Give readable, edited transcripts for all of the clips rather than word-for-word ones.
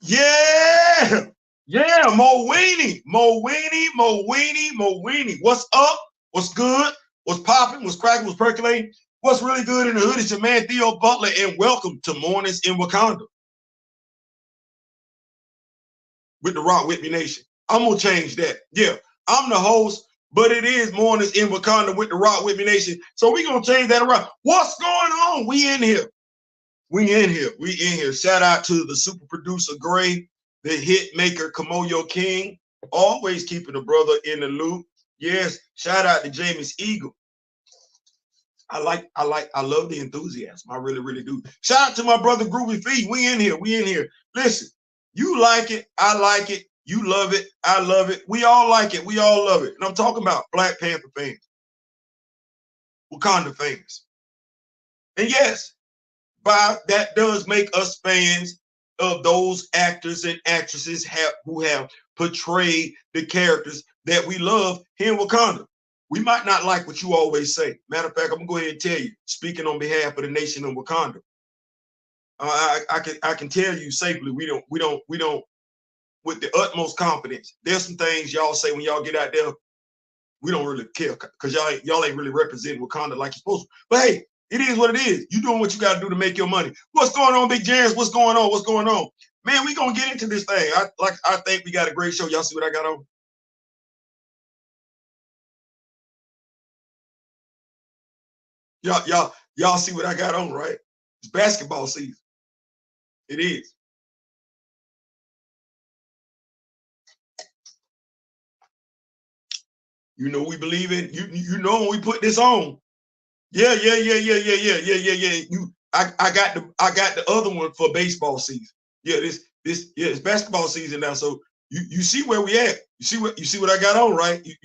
Yeah. Yeah. Mo Weenie. Mo Weenie. Mo Weenie. Mo Weenie. What's up? What's good? What's popping? What's cracking? What's percolating? What's really good in the hood? It's your man Theo Butler, and welcome to Mornings in Wakanda with the Rock With Me Nation. I'm gonna change that. Yeah, I'm the host, but it is Mornings in Wakanda with the Rock With Me Nation. So we're gonna change that around. What's going on? We in here. We in here. We in here. Shout out to the super producer Gray, the hit maker Kamoyo King, always keeping the brother in the loop. Yes, shout out to James Eagle. I love the enthusiasm. I really, really do. Shout out to my brother Groovy Feet. We in here. We in here. Listen, you like it. I like it. You love it. I love it. We all like it. We all love it. And I'm talking about Black Panther fans, Wakanda fans. And yes, that does make us fans of those actors and actresses who have portrayed the characters that we love here in Wakanda. We might not like what you always say. Matter of fact, I'm gonna go ahead and tell you, speaking on behalf of the nation of Wakanda, I can tell you safely, we don't, with the utmost confidence. There's some things y'all say when y'all get out there, we don't really care because y'all ain't really representing Wakanda like you're supposed to. But hey, it is what it is. You doing what you got to do to make your money. What's going on, Big James? What's going on? What's going on? Man, we gonna get into this thing. I think we got a great show. Y'all see what I got on? Y'all see what I got on, right? It's basketball season. It is. You know we believe in you know when we put this on. Yeah. I got the other one for baseball season. Yeah, it's basketball season now. So you see where we at. You see what I got on, right? You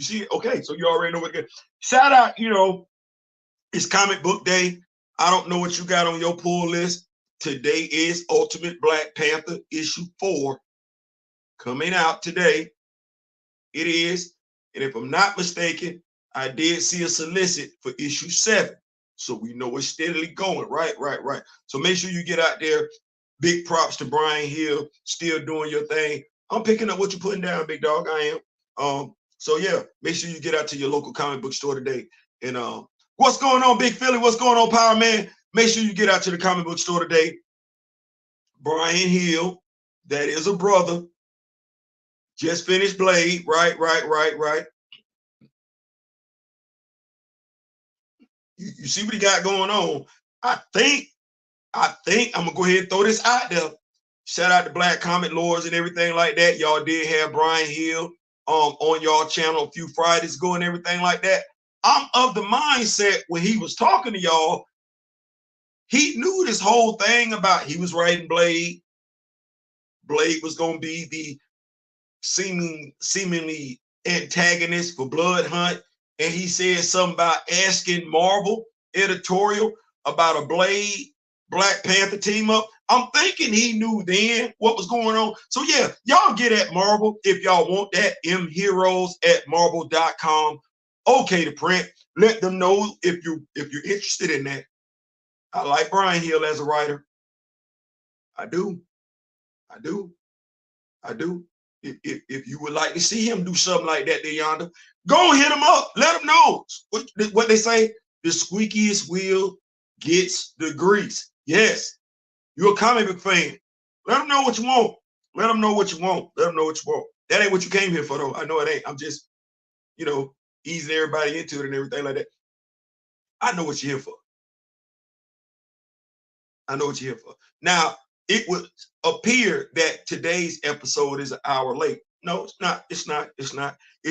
see it? Okay, so you already know what to get. Shout out, it's comic book day. I don't know what you got on your pull list. Today is Ultimate Black Panther issue 4 coming out today. It is, and if I'm not mistaken, I did see a solicit for issue 7. So we know it's steadily going, right. So make sure you get out there. Big props to Brian Hill, still doing your thing. I'm picking up what you're putting down, big dog. I am. So yeah, make sure you get out to your local comic book store today. And what's going on, Big Philly? What's going on, Power Man? Make sure you get out to the comic book store today. Brian Hill, that is a brother. Just finished Blade, right. You see what he got going on. I think I'm gonna go ahead and throw this out there. Shout out to Black Comic Lords and everything like that. Y'all did have Brian Hill on y'all channel a few Fridays ago and everything like that. I'm of the mindset when he was talking to y'all, he knew this whole thing about he was writing Blade. Blade was gonna be the seemingly antagonist for Blood Hunt, and he said something about asking Marvel editorial about a Blade Black Panther team up. I'm thinking he knew then what was going on. So yeah, y'all get at Marvel if y'all want that. mheroes@marvel.com. Okay to print. Let them know if you're interested in that. I like Brian Hill as a writer. I do. If you would like to see him do something like that there yonder, go hit him up. Let him know what they say. The squeakiest wheel gets the grease. Yes, you're a comic book fan. Let them know what you want. Let them know what you want. That ain't what you came here for, though. I know it ain't. I'm just, easing everybody into it and everything like that. I know what you're here for. Now, it would appear that today's episode is an hour late. No, it's not. It's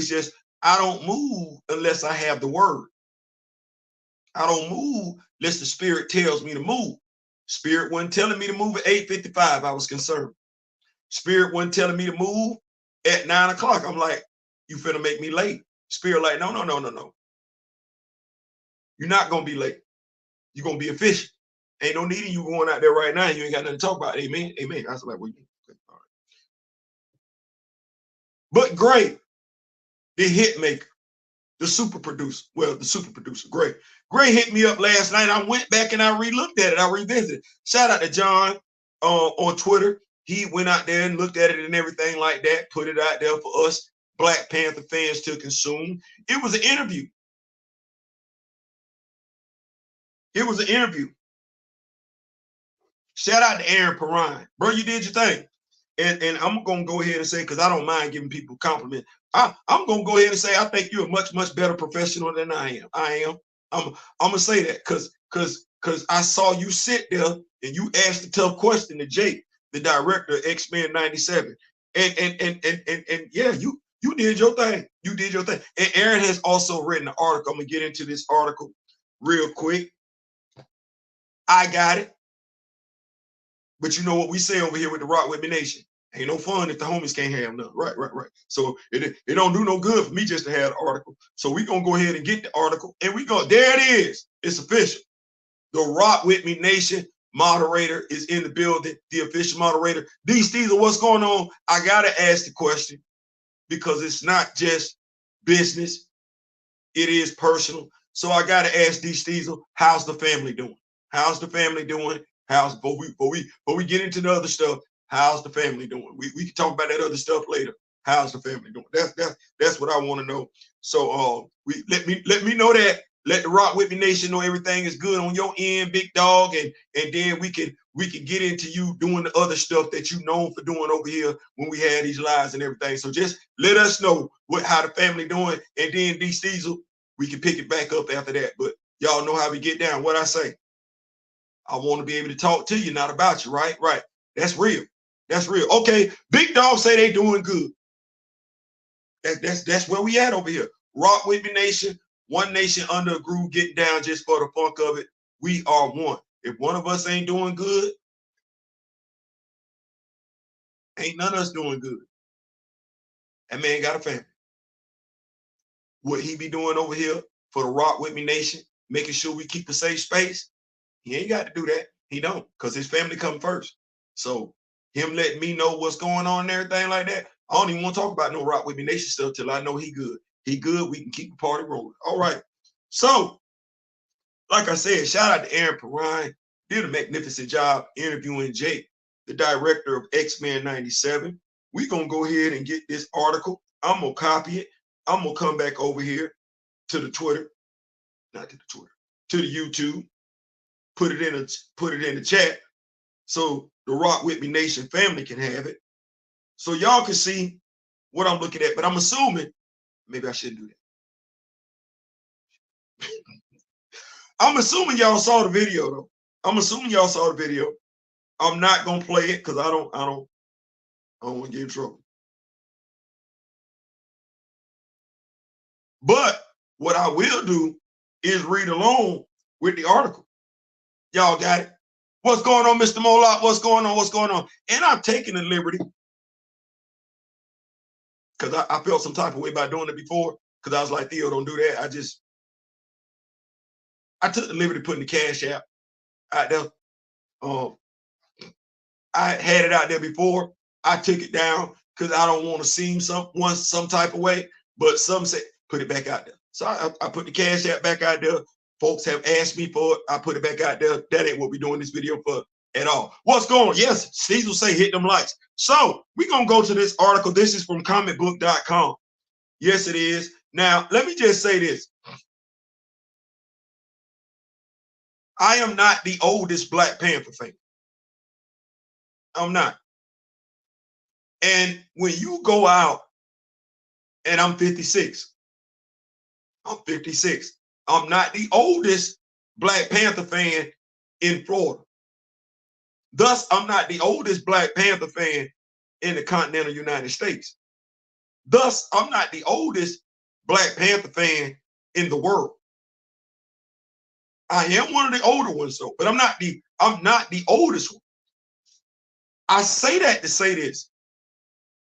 just I don't move unless I have the word. I don't move unless the spirit tells me to move. Spirit wasn't telling me to move at 8:55. I was concerned. Spirit wasn't telling me to move at 9 o'clock. I'm like, you finna make me late. Spirit like, no. You're not gonna be late. You're gonna be efficient. Ain't no need of you going out there right now. You ain't got nothing to talk about. Amen. I was like, well, all right. But Gray, the hit maker, the super producer, Gray hit me up last night. I went back and I re-looked at it. I revisited. Shout out to John on Twitter. he went out there and looked at it and everything like that, put it out there for us Black Panther fans to consume. It was an interview. It was an interview. Shout out to Aaron Perrine. Bro, you did your thing. And I'm going to go ahead and say, because I don't mind giving people compliments, I'm going to go ahead and say I think you're a much, much better professional than I am. I'm going to say that because I saw you sit there and you asked a tough question to Jake, the director of X-Men 97. And yeah, you did your thing. You did your thing. And Aaron has also written an article. I'm going to get into this article real quick. I got it. But you know what we say over here with the Rock With Me Nation? Ain't no fun if the homies can't have none. Right. So it don't do no good for me just to have the article. So we gonna go ahead and get the article, and we go. There it is. It's official. The Rock With Me Nation moderator is in the building. The official moderator. D. Steezer, what's going on? I gotta ask the question because it's not just business. It is personal. So I gotta ask D. Steezer, how's the family doing? How's the family doing? Before we get into the other stuff, how's the family doing? We can talk about that other stuff later. How's the family doing? That's what I want to know. So let me know that. Let the Rock With Me Nation know everything is good on your end, big dog, and then we can get into you doing the other stuff that you known for doing over here when we had these lives and everything. So just let us know how the family doing, and then D. Steezer, we can pick it back up after that. But y'all know how we get down. What I say. I want to be able to talk to you, not about you, right? Right. That's real. That's real. Okay. Big dog say they doing good. That's where we at over here. Rock With Me Nation, one nation under a groove, getting down just for the funk of it. We are one. If one of us ain't doing good, ain't none of us doing good. That man got a family. What he be doing over here for the Rock With Me Nation, making sure we keep a safe space, he ain't got to do that. He don't, because his family come first. So him letting me know what's going on and everything like that, I don't even want to talk about no Rock With Me Nation stuff till I know he good. He good, we can keep the party rolling. All right. So, like I said, shout out to Aaron Perrine. Did a magnificent job interviewing Jake, the director of X-Men 97. We're going to go ahead and get this article. I'm going to copy it. I'm going to come back over here to the Twitter, not to the Twitter, to the YouTube. Put it in the chat so the Rock With Me Nation family can have it. So y'all can see what I'm looking at. But I'm assuming, maybe I shouldn't do that. I'm assuming y'all saw the video though. I'm assuming y'all saw the video. I'm not gonna play it because I don't want to get in trouble. But what I will do is read along with the article. Y'all got it? What's going on, Mr. Moloch? What's going on? What's going on? And I'm taking the liberty, because I felt some type of way about doing it before, because I was like, Theo, don't do that. I took the liberty putting the Cash App out there. I had it out there before. I took it down because I don't want to seem some type of way, but some say put it back out there. So I put the Cash App back out there. Folks have asked me for it. I put it back out there. That ain't what we're doing this video for at all. What's going on? Yes, Steve will say hit them likes. So we're going to go to this article. This is from Comicbook.com. Yes, it is. Now, let me just say this. I am not the oldest Black Panther fan. I'm not. And when you go out, and I'm 56. I'm 56. I'm not the oldest Black Panther fan in Florida. Thus, I'm not the oldest Black Panther fan in the continental United States. Thus, I'm not the oldest Black Panther fan in the world. I am one of the older ones, though, but I'm not the oldest one. I say that to say this.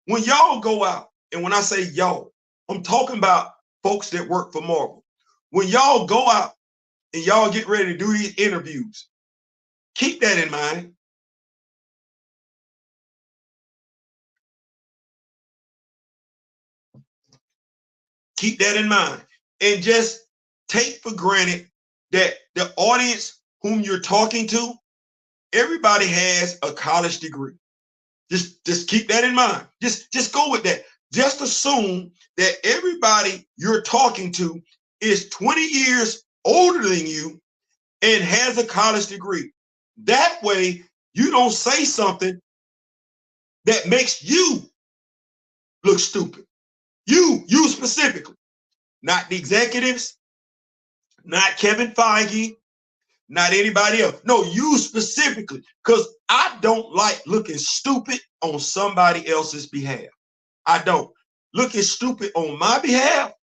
When y'all go out, and when I say y'all, I'm talking about folks that work for Marvel. When y'all go out and y'all get ready to do these interviews, keep that in mind. Keep that in mind. And just take for granted that the audience whom you're talking to, everybody has a college degree. Just keep that in mind. Just go with that. Just assume that everybody you're talking to is 20 years older than you and has a college degree. That way, you don't say something that makes you look stupid. You specifically, not the executives, not Kevin Feige, not anybody else. No, you specifically, because I don't like looking stupid on somebody else's behalf. I don't. Looking stupid on my behalf,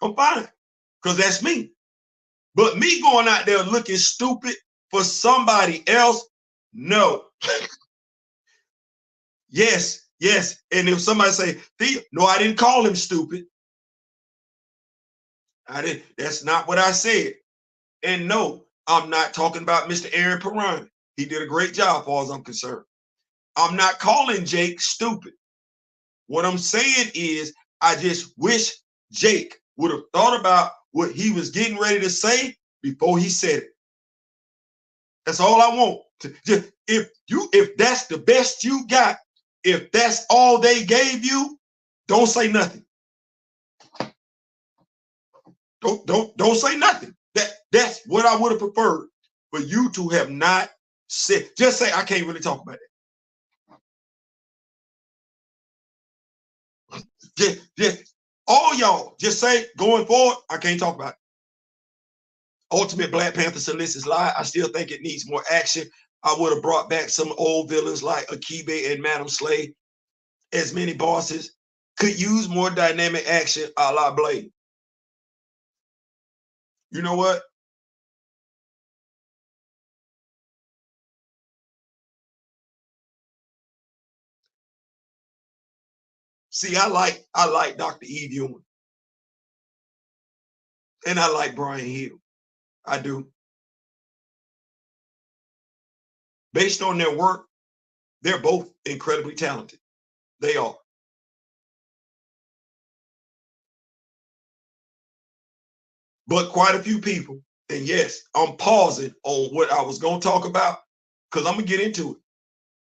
I'm fine, because that's me. But me going out there looking stupid for somebody else, no. Yes. And if somebody say, Theo, no, I didn't call him stupid. I didn't. That's not what I said. And no, I'm not talking about Mr. Aaron Perrin. He did a great job, as far as I'm concerned. I'm not calling Jake stupid. What I'm saying is, I just wish Jake would have thought about what he was getting ready to say before he said it. That's all I want. If that's the best you got, if that's all they gave you, don't say nothing. Don't say nothing. That's what I would have preferred for you to have not said. Just say I can't really talk about it. Just all y'all just say going forward, I can't talk about it. Ultimate Black Panther solicits lie. I still think it needs more action. I would have brought back some old villains like Akibe and Madam Slay. As many bosses could use more dynamic action a la Blade. You know what? See, I like Dr. Eve Ewing. And I like Brian Hill. I do. Based on their work, they're both incredibly talented. They are. But quite a few people, and yes, I'm pausing on what I was going to talk about because I'm going to get into it.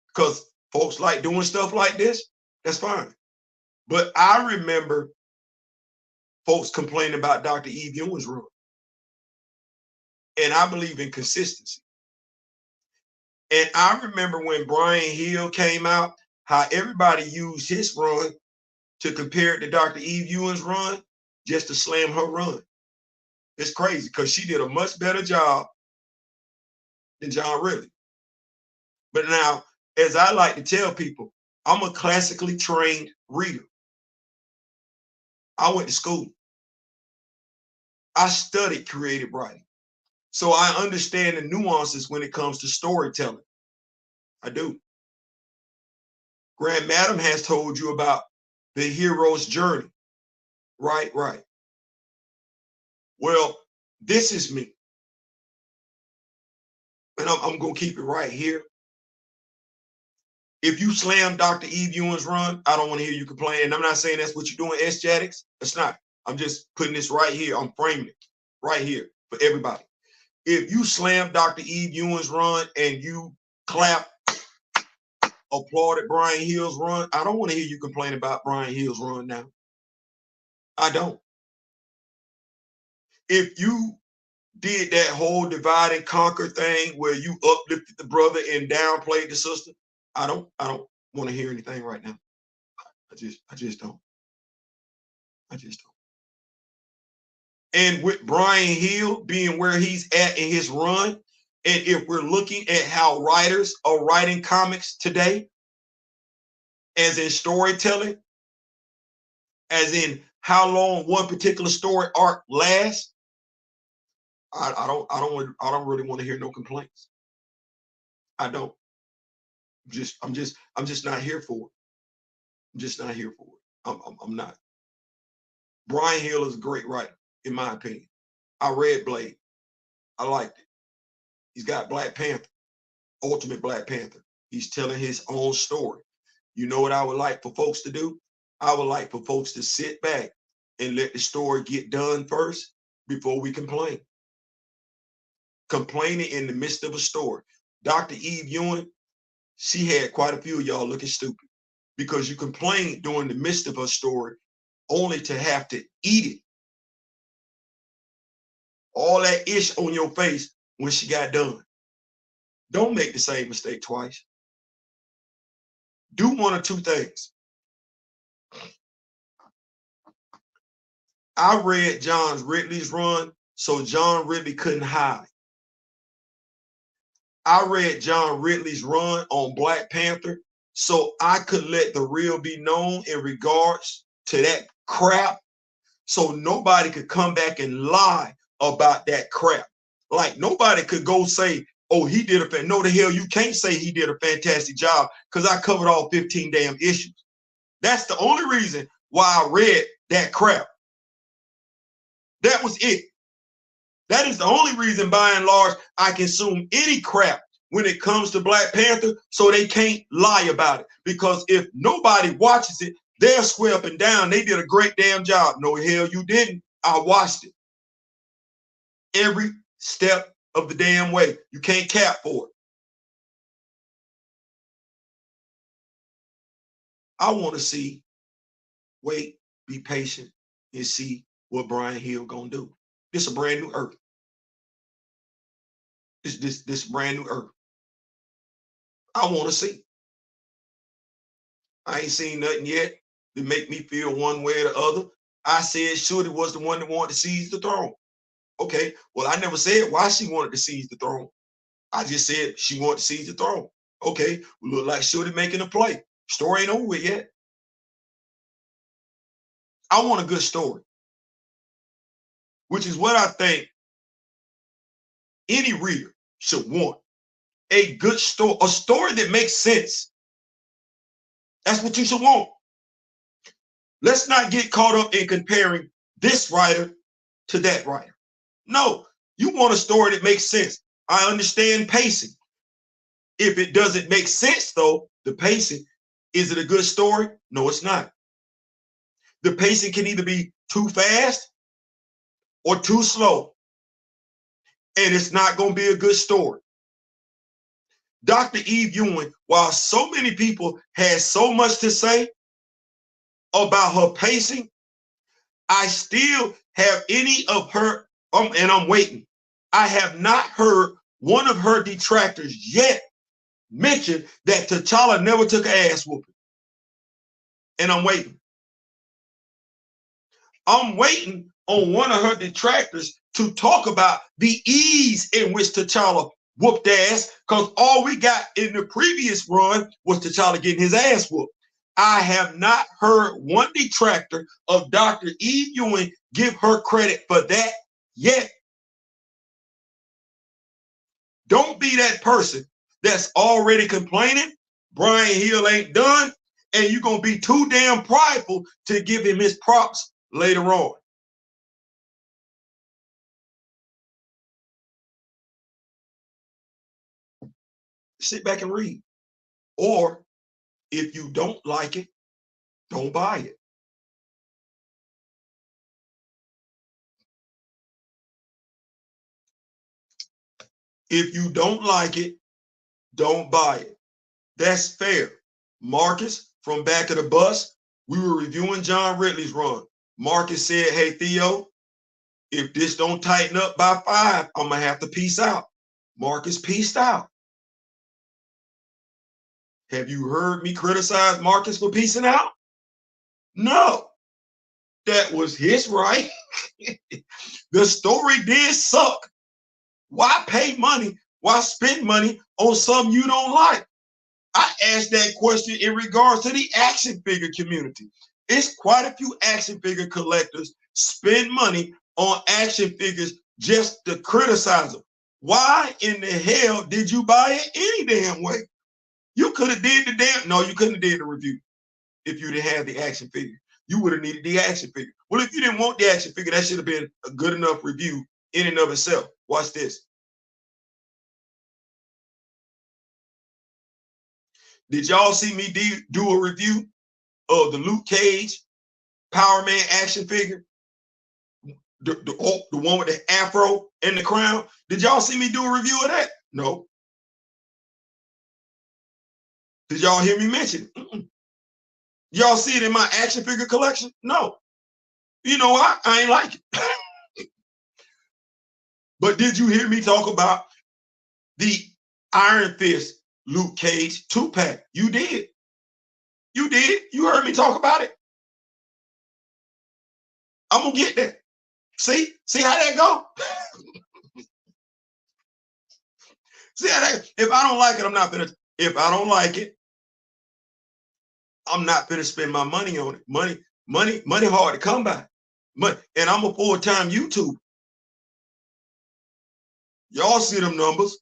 Because folks like doing stuff like this, that's fine. But I remember folks complaining about Dr. Eve Ewing's run. And I believe in consistency. And I remember when Brian Hill came out, how everybody used his run to compare it to Dr. Eve Ewing's run just to slam her run. It's crazy because she did a much better job than John Ridley. But now, as I like to tell people, I'm a classically trained reader. I went to school. I studied creative writing. So I understand the nuances when it comes to storytelling. I do. Grand Madam has told you about the hero's journey. Right. Well, this is me. And I'm going to keep it right here. If you slam Dr. Eve Ewing's run, I don't want to hear you complain. And I'm not saying that's what you're doing, S-Jatics. It's not. I'm just putting this right here. I'm framing it right here for everybody. If you slam Dr. Eve Ewing's run and you clap, applauded Brian Hill's run, I don't want to hear you complain about Brian Hill's run now. I don't. If you did that whole divide and conquer thing where you uplifted the brother and downplayed the sister, I don't want to hear anything right now. I just don't. I just don't. And with Brian Hill being where he's at in his run, and if we're looking at how writers are writing comics today, as in storytelling, as in how long one particular story arc lasts, I don't really want to hear no complaints. I don't. I'm just not here for it. I'm just not here for it. I'm not. Brian Hill is a great writer, in my opinion. I read Blade. I liked it. He's got Black Panther, Ultimate Black Panther. He's telling his own story. You know what I would like for folks to do? I would like for folks to sit back and let the story get done first before we complain. Complaining in the midst of a story. Dr. Eve Ewing, she had quite a few of y'all looking stupid because you complained during the midst of her story only to have to eat it. All that ish on your face when she got done. Don't make the same mistake twice. Do one or two things. I read John Ridley's run, so John Ridley couldn't hide. I read John Ridley's run on Black Panther, so I could let the real be known in regards to that crap, so nobody could come back and lie about that crap. Like nobody could go say, oh, he did a no, the hell you can't say he did a fantastic job because I covered all 15 damn issues. That's the only reason why I read that crap. That was it. That is the only reason, by and large, I consume any crap when it comes to Black Panther, so they can't lie about it. Because if nobody watches it, they'll swear up and down they did a great damn job. No, hell, you didn't. I watched it. Every step of the damn way. You can't cap for it. I want to see, wait, be patient, and see what Brian Hill gonna do. This is a brand new earth. This brand new earth. I want to see. I ain't seen nothing yet to make me feel one way or the other. I said Shorty was the one that wanted to seize the throne. Okay, well, I never said why she wanted to seize the throne. I just said she wanted to seize the throne. Okay, we look like Shorty making a play. Story ain't over with yet. I want a good story, which is what I think any reader should want. A good story, a story that makes sense. That's what you should want. Let's not get caught up in comparing this writer to that writer. No, you want a story that makes sense. I understand pacing. If it doesn't make sense, though, the pacing, is it a good story? No, it's not. The pacing can either be too fast or too slow, and it's not going to be a good story. Dr. Eve Ewing, while so many people had so much to say about her pacing, I still have any of her, and I'm waiting. I have not heard one of her detractors yet mention that T'Challa never took an ass whooping. And I'm waiting. I'm waiting on one of her detractors to talk about the ease in which T'Challa whooped ass, because all we got in the previous run was T'Challa getting his ass whooped. I have not heard one detractor of Dr. Eve Ewing give her credit for that yet. Don't be that person that's already complaining Brian Hill ain't done, and you're going to be too damn prideful to give him his props later on. Sit back and read. Or if you don't like it, don't buy it. If you don't like it, don't buy it. That's fair. Marcus from back of the bus, we were reviewing John Ridley's run. Marcus said, hey, Theo, if this don't tighten up by 5, I'm going to have to peace out. Marcus peaced out. Have you heard me criticize Marcus for peacing out? No. That was his right. The story did suck. Why pay money? Why spend money on something you don't like? I asked that question in regards to the action figure community. It's quite a few action figure collectors spend money on action figures just to criticize them. Why in the hell did you buy it any damn way? You could have did the damn, no, you couldn't have did the review if you didn't have the action figure. You would have needed the action figure. Well, if you didn't want the action figure, that should have been a good enough review in and of itself. Watch this. Did y'all see me do a review of the Luke Cage Power Man action figure? The one with the afro and the crown? Did y'all see me do a review of that? No. Did y'all hear me mention it? Y'all see it in my action figure collection? No. You know why? I ain't like it. But did you hear me talk about the Iron Fist Luke Cage 2-pack? You did. You did. You heard me talk about it. I'm gonna get that. See how that go? See how that? If I don't like it, I'm not gonna. If I don't like it, I'm not gonna spend my money on it. Money hard to come by. And I'm a full-time YouTuber. Y'all see them numbers?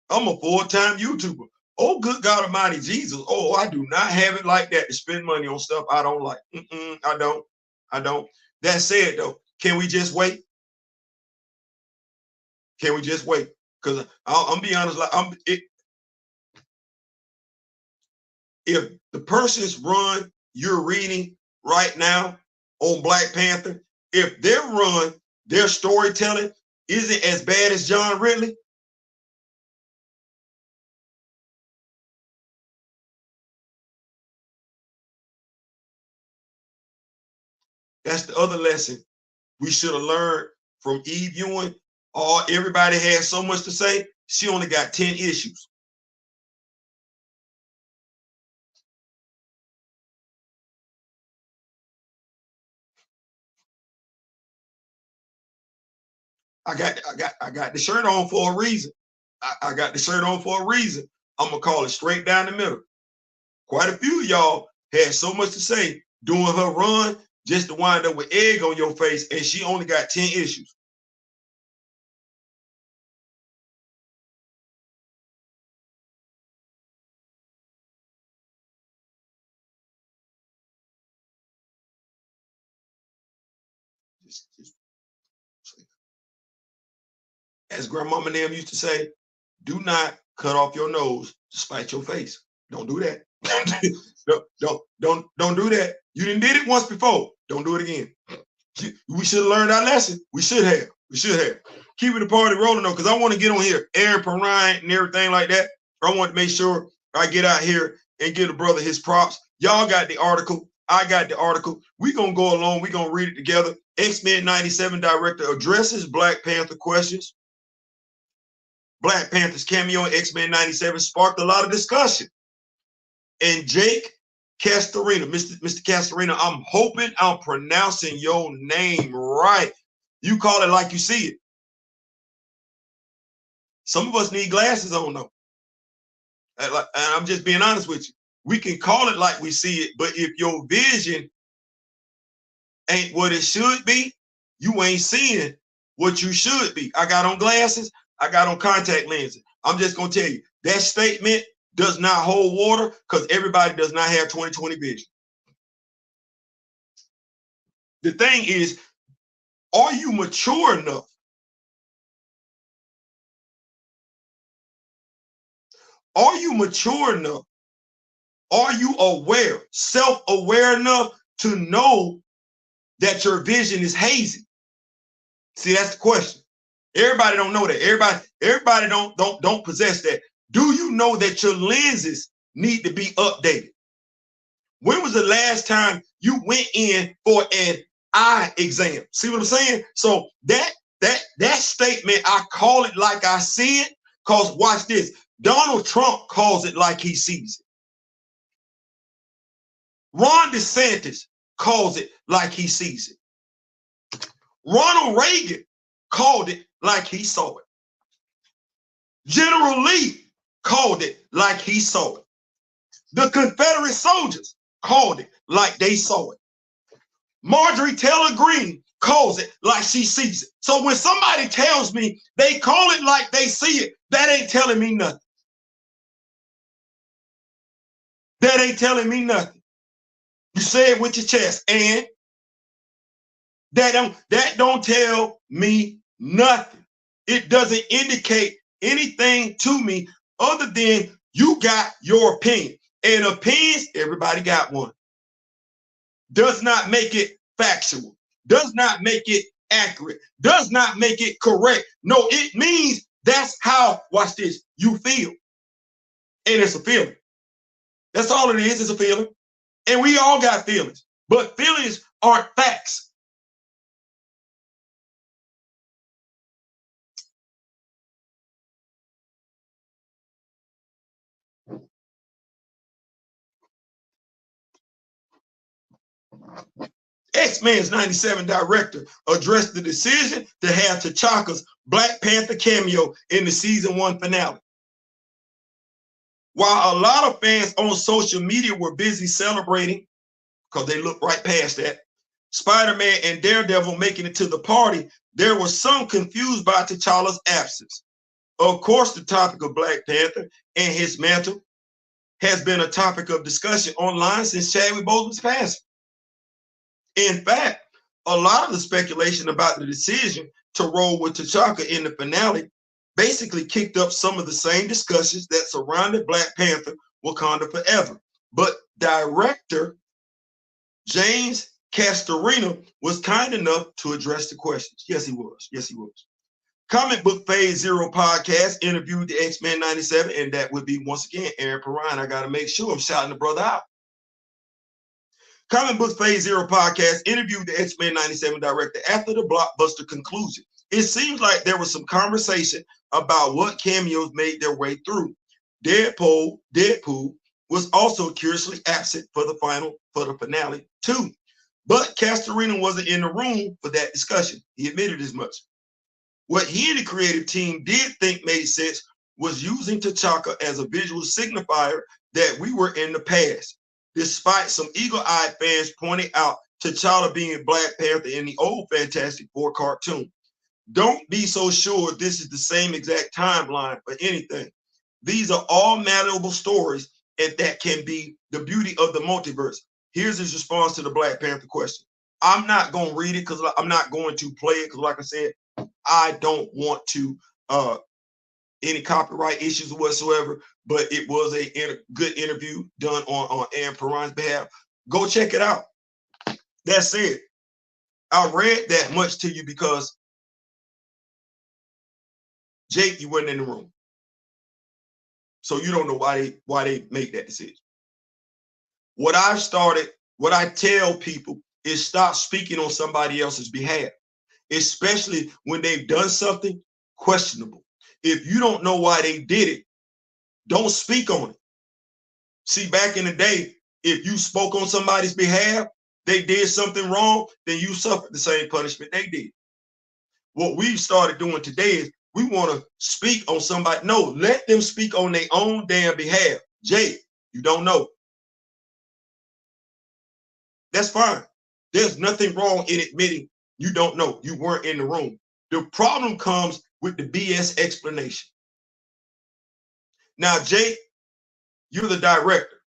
I'm a full-time YouTuber. Oh, good God Almighty Jesus! Oh, I do not have it like that to spend money on stuff I don't like. I don't. That said, though, can we just wait? Can we just wait? Because I'm be honest, if the person's run you're reading right now on Black Panther, if their run, their storytelling isn't as bad as John Ridley, that's the other lesson we should have learned from Eve Ewing. Everybody had so much to say. She only got 10 issues. I got the shirt on for a reason. I got the shirt on for a reason. I'm gonna call it straight down the middle. Quite a few of y'all had so much to say doing her run just to wind up with egg on your face, and she only got 10 issues. As grandmama and them used to say, do not cut off your nose to spite your face. Don't do that. don't do that. You didn't did it once before. Don't do it again. We should have learned our lesson. We should have. Keeping the party rolling though, because I want to get on here, Aaron Perrine and everything like that. I want to make sure I get out here and give the brother his props. Y'all got the article. I got the article. We're going to go along. We're going to read it together. X-Men 97 director addresses Black Panther questions. Black Panther's cameo in X-Men 97 sparked a lot of discussion. And Jake Castorina, Mr. Castorina, I'm hoping I'm pronouncing your name right. You call it like you see it. Some of us need glasses on though. And I'm just being honest with you. We can call it like we see it, but if your vision ain't what it should be, you ain't seeing what you should be. I got on glasses. I got on contact lenses. I'm just going to tell you, that statement does not hold water because everybody does not have 20/20 vision. The thing is, are you mature enough? Are you mature enough? Are you aware, self-aware enough to know that your vision is hazy? See, that's the question. Everybody don't know that. Everybody don't possess that. Do you know that your lenses need to be updated? When was the last time you went in for an eye exam? See what I'm saying? So that statement, I call it like I see it, because watch this. Donald Trump calls it like he sees it. Ron DeSantis calls it like he sees it. Ronald Reagan called it like he saw it. General Lee called it like he saw it. The Confederate soldiers called it like they saw it. Marjorie Taylor Greene calls it like she sees it. So when somebody tells me they call it like they see it, that ain't telling me nothing. That ain't telling me nothing. You say it with your chest, and that don't tell me nothing. It doesn't indicate anything to me other than you got your opinion. And opinions, everybody got one. Does not make it factual. Does not make it accurate. Does not make it correct. No, it means that's how, watch this, you feel. And it's a feeling. That's all it is a feeling. And we all got feelings, but feelings aren't facts. X-Men's 97 director addressed the decision to have T'Chaka's Black Panther cameo in the season 1 finale. While a lot of fans on social media were busy celebrating, because they looked right past that, Spider-Man and Daredevil making it to the party, there was some confused by T'Challa's absence. Of course, the topic of Black Panther and his mantle has been a topic of discussion online since Chadwick Boseman's passing. In fact, a lot of the speculation about the decision to roll with T'Chaka in the finale basically kicked up some of the same discussions that surrounded Black Panther Wakanda Forever. But director James Castorina was kind enough to address the questions. Yes, he was. Yes, he was. Comic Book Phase Zero podcast interviewed the X-Men 97, and that would be, once again, Aaron Perrine. I got to make sure I'm shouting the brother out. Comic Book Phase Zero podcast interviewed the X-Men 97 director after the blockbuster conclusion. It seems like there was some conversation about what cameos made their way through. Deadpool was also curiously absent for the finale too. But Castorina wasn't in the room for that discussion. He admitted as much. What he and the creative team did think made sense was using T'Chaka as a visual signifier that we were in the past, despite some eagle-eyed fans pointing out T'Challa being Black Panther in the old Fantastic Four cartoon. Don't be so sure this is the same exact timeline for anything. These are all malleable stories, and that can be the beauty of the multiverse. Here's his response to the Black Panther question. I'm not going to read it because I'm not going to play it because, like I said, I don't want to any copyright issues whatsoever, but it was a good interview done on Aaron Perrine's behalf. Go check it out. That said, I read that much to you because, Jake, you weren't in the room. So you don't know why they make that decision. What I tell people is stop speaking on somebody else's behalf, especially when they've done something questionable. If you don't know why they did it, don't speak on it. See, back in the day, if you spoke on somebody's behalf, they did something wrong, then you suffered the same punishment they did. What we've started doing today is we want to speak on somebody. No, let them speak on their own damn behalf. Jay, you don't know. That's fine. There's nothing wrong in admitting you don't know. You weren't in the room. The problem comes with the BS explanation. Now, Jake, you're the director.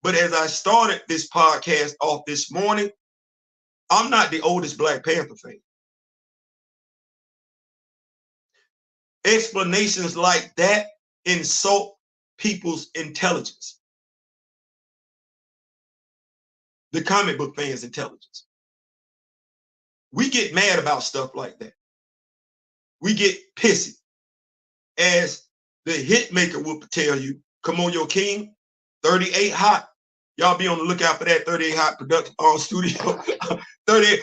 But as I started this podcast off this morning, I'm not the oldest Black Panther fan. Explanations like that insult people's intelligence. The comic book fans' intelligence. We get mad about stuff like that. We get pissy. As the hit maker will tell you, come on, your king, 38 hot. Y'all be on the lookout for that 38 hot production on studio. 38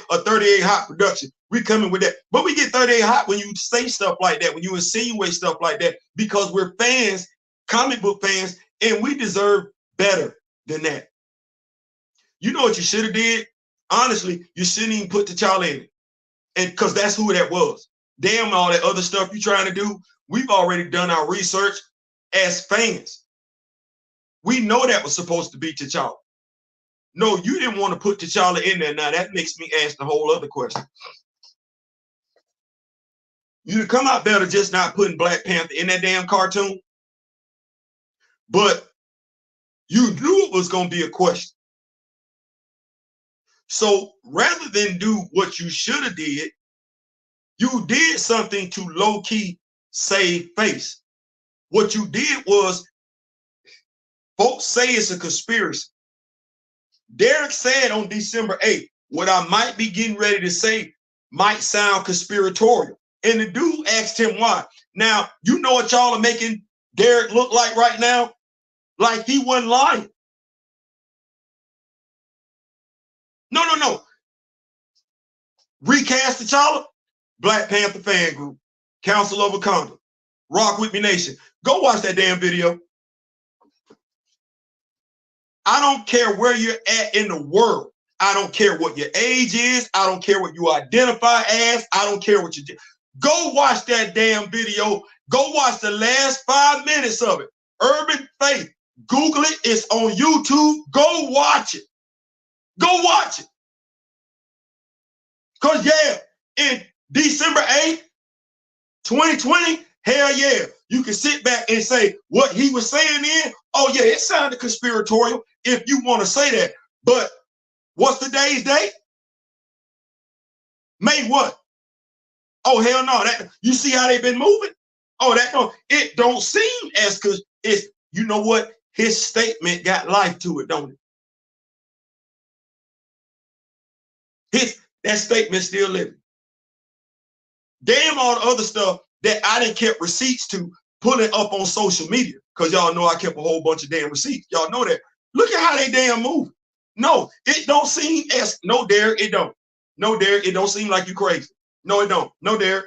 hot production. We coming with that. But we get 38 hot when you say stuff like that, when you insinuate stuff like that, because we're fans, comic book fans, and we deserve better than that. You know what you should have did? Honestly, you shouldn't even put T'Challa in it. And because that's who that was. Damn all that other stuff you're trying to do. We've already done our research as fans. We know that was supposed to be T'Challa. No, you didn't want to put T'Challa in there. Now that makes me ask the whole other question. You'd come out better just not putting Black Panther in that damn cartoon. But you knew it was going to be a question. So rather than do what you should have did, you did something to low-key save face. What you did was, folks say it's a conspiracy. Derek said on December 8th, what I might be getting ready to say might sound conspiratorial. And the dude asked him why. Now, you know what y'all are making Derek look like right now? like he wasn't lying. No. Recast T'Challa, Black Panther fan group, Council of Wakanda, Rock With Me Nation. Go watch that damn video. I don't care where you're at in the world. I don't care what your age is. I don't care what you identify as. I don't care what you do. Go watch that damn video. Go watch the last 5 minutes of it. Urban Faith. Google it. It's on YouTube. Go watch it. Go watch it. Because, yeah, in December 8th, 2020, hell yeah, you can sit back and say what he was saying then. Oh, yeah, it sounded conspiratorial if you want to say that. But what's today's date? May what? Oh, hell no. That, you see how they've been moving? Oh, that don't, it don't seem as, because it's, you know what? His statement got life to it, don't it? That statement still living. Damn all the other stuff that I didn't kept receipts to, put it up on social media, because y'all know I kept a whole bunch of damn receipts. Y'all know that. Look at how they damn move. No, it don't seem as, no, Derek, it don't. No, Derek, it don't seem like you crazy. No, it don't. No, Derek.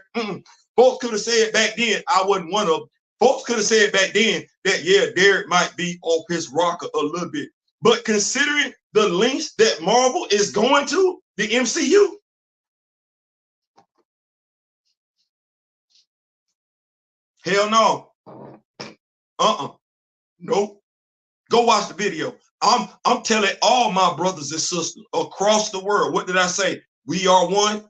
Folks could have said back then, I wasn't one of them. Folks could have said back then that, yeah, Derek might be off his rocker a little bit. But considering the lengths that Marvel is going to, the MCU, hell no. Nope. Go watch the video. I'm telling all my brothers and sisters across the world. What did I say? We are one.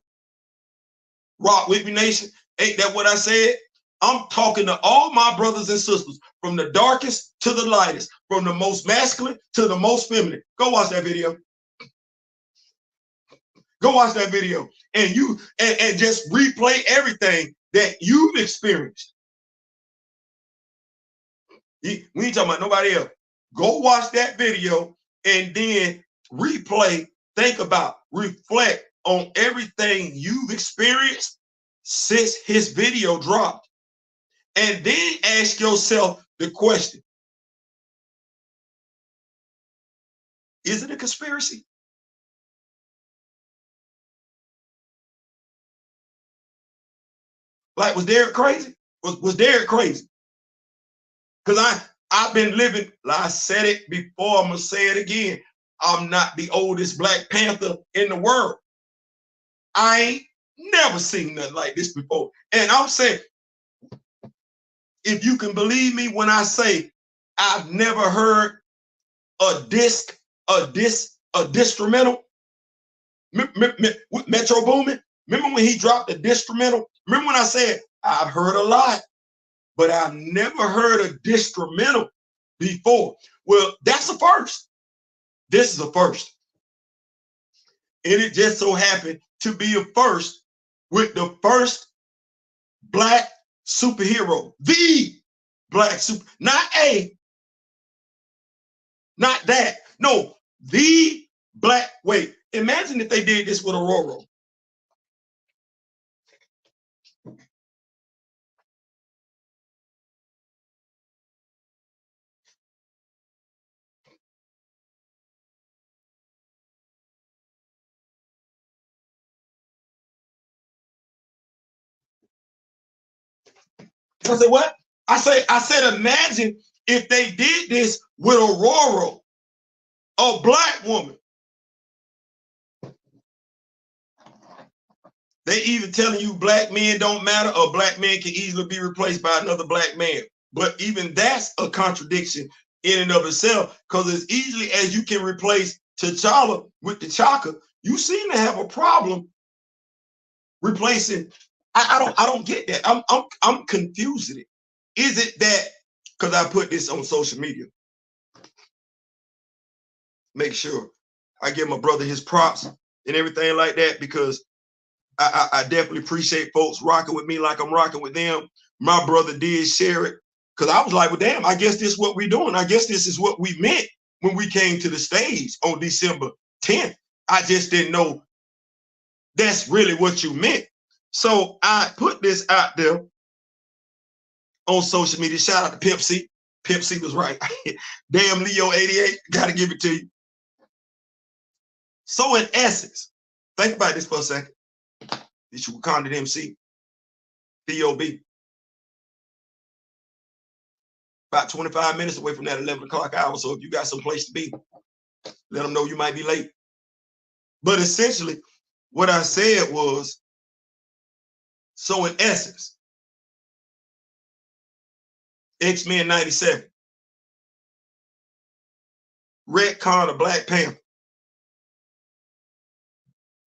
Rock With Me Nation. Ain't that what I said? I'm talking to all my brothers and sisters, from the darkest to the lightest, from the most masculine to the most feminine. Go watch that video. Go watch that video. And you and just replay everything that you've experienced. We ain't talking about nobody else. Go watch that video and then replay, think about, reflect on everything you've experienced since his video dropped. And then ask yourself the question, is it a conspiracy? Like, was Derek crazy? Was Derek crazy? Because I've been living, I said it before, I'm going to say it again. I'm not the oldest Black Panther in the world. I ain't never seen nothing like this before. And I'm saying, if you can believe me when I say I've never heard a instrumental, Metro Boomin. Remember when he dropped the instrumental? Remember when I said I've heard a lot, but I've never heard a instrumental before? Well, that's a first. This is a first. And it just so happened to be a first with the first Black superhero, the Black super, not that. No, the Black, wait, imagine if they did this with Aurora. I said, what? I said, imagine if they did this with Aurora, a Black woman. They even telling you Black men don't matter, or Black men can easily be replaced by another Black man. But even that's a contradiction in and of itself, because as easily as you can replace T'Challa with T'Chaka, you seem to have a problem replacing. I don't get that. I'm confused in it. Is it that, because I put this on social media, make sure I give my brother his props and everything like that, because I definitely appreciate folks rocking with me like I'm rocking with them. My brother did share it, because I was like, well, damn, I guess this is what we're doing. I guess this is what we meant when we came to the stage on December 10th. I just didn't know that's really what you meant. So I put this out there on social media. Shout out to Pepsi. Pimp C was right. Damn Leo 88, gotta give it to you. So in essence, think about this for a second. This is Wakanda MC, Theo B. About 25 minutes away from that 11 o'clock hour. So if you got some place to be, let them know you might be late. But essentially, what I said was, so in essence, X-Men 97, retcon of Black Panther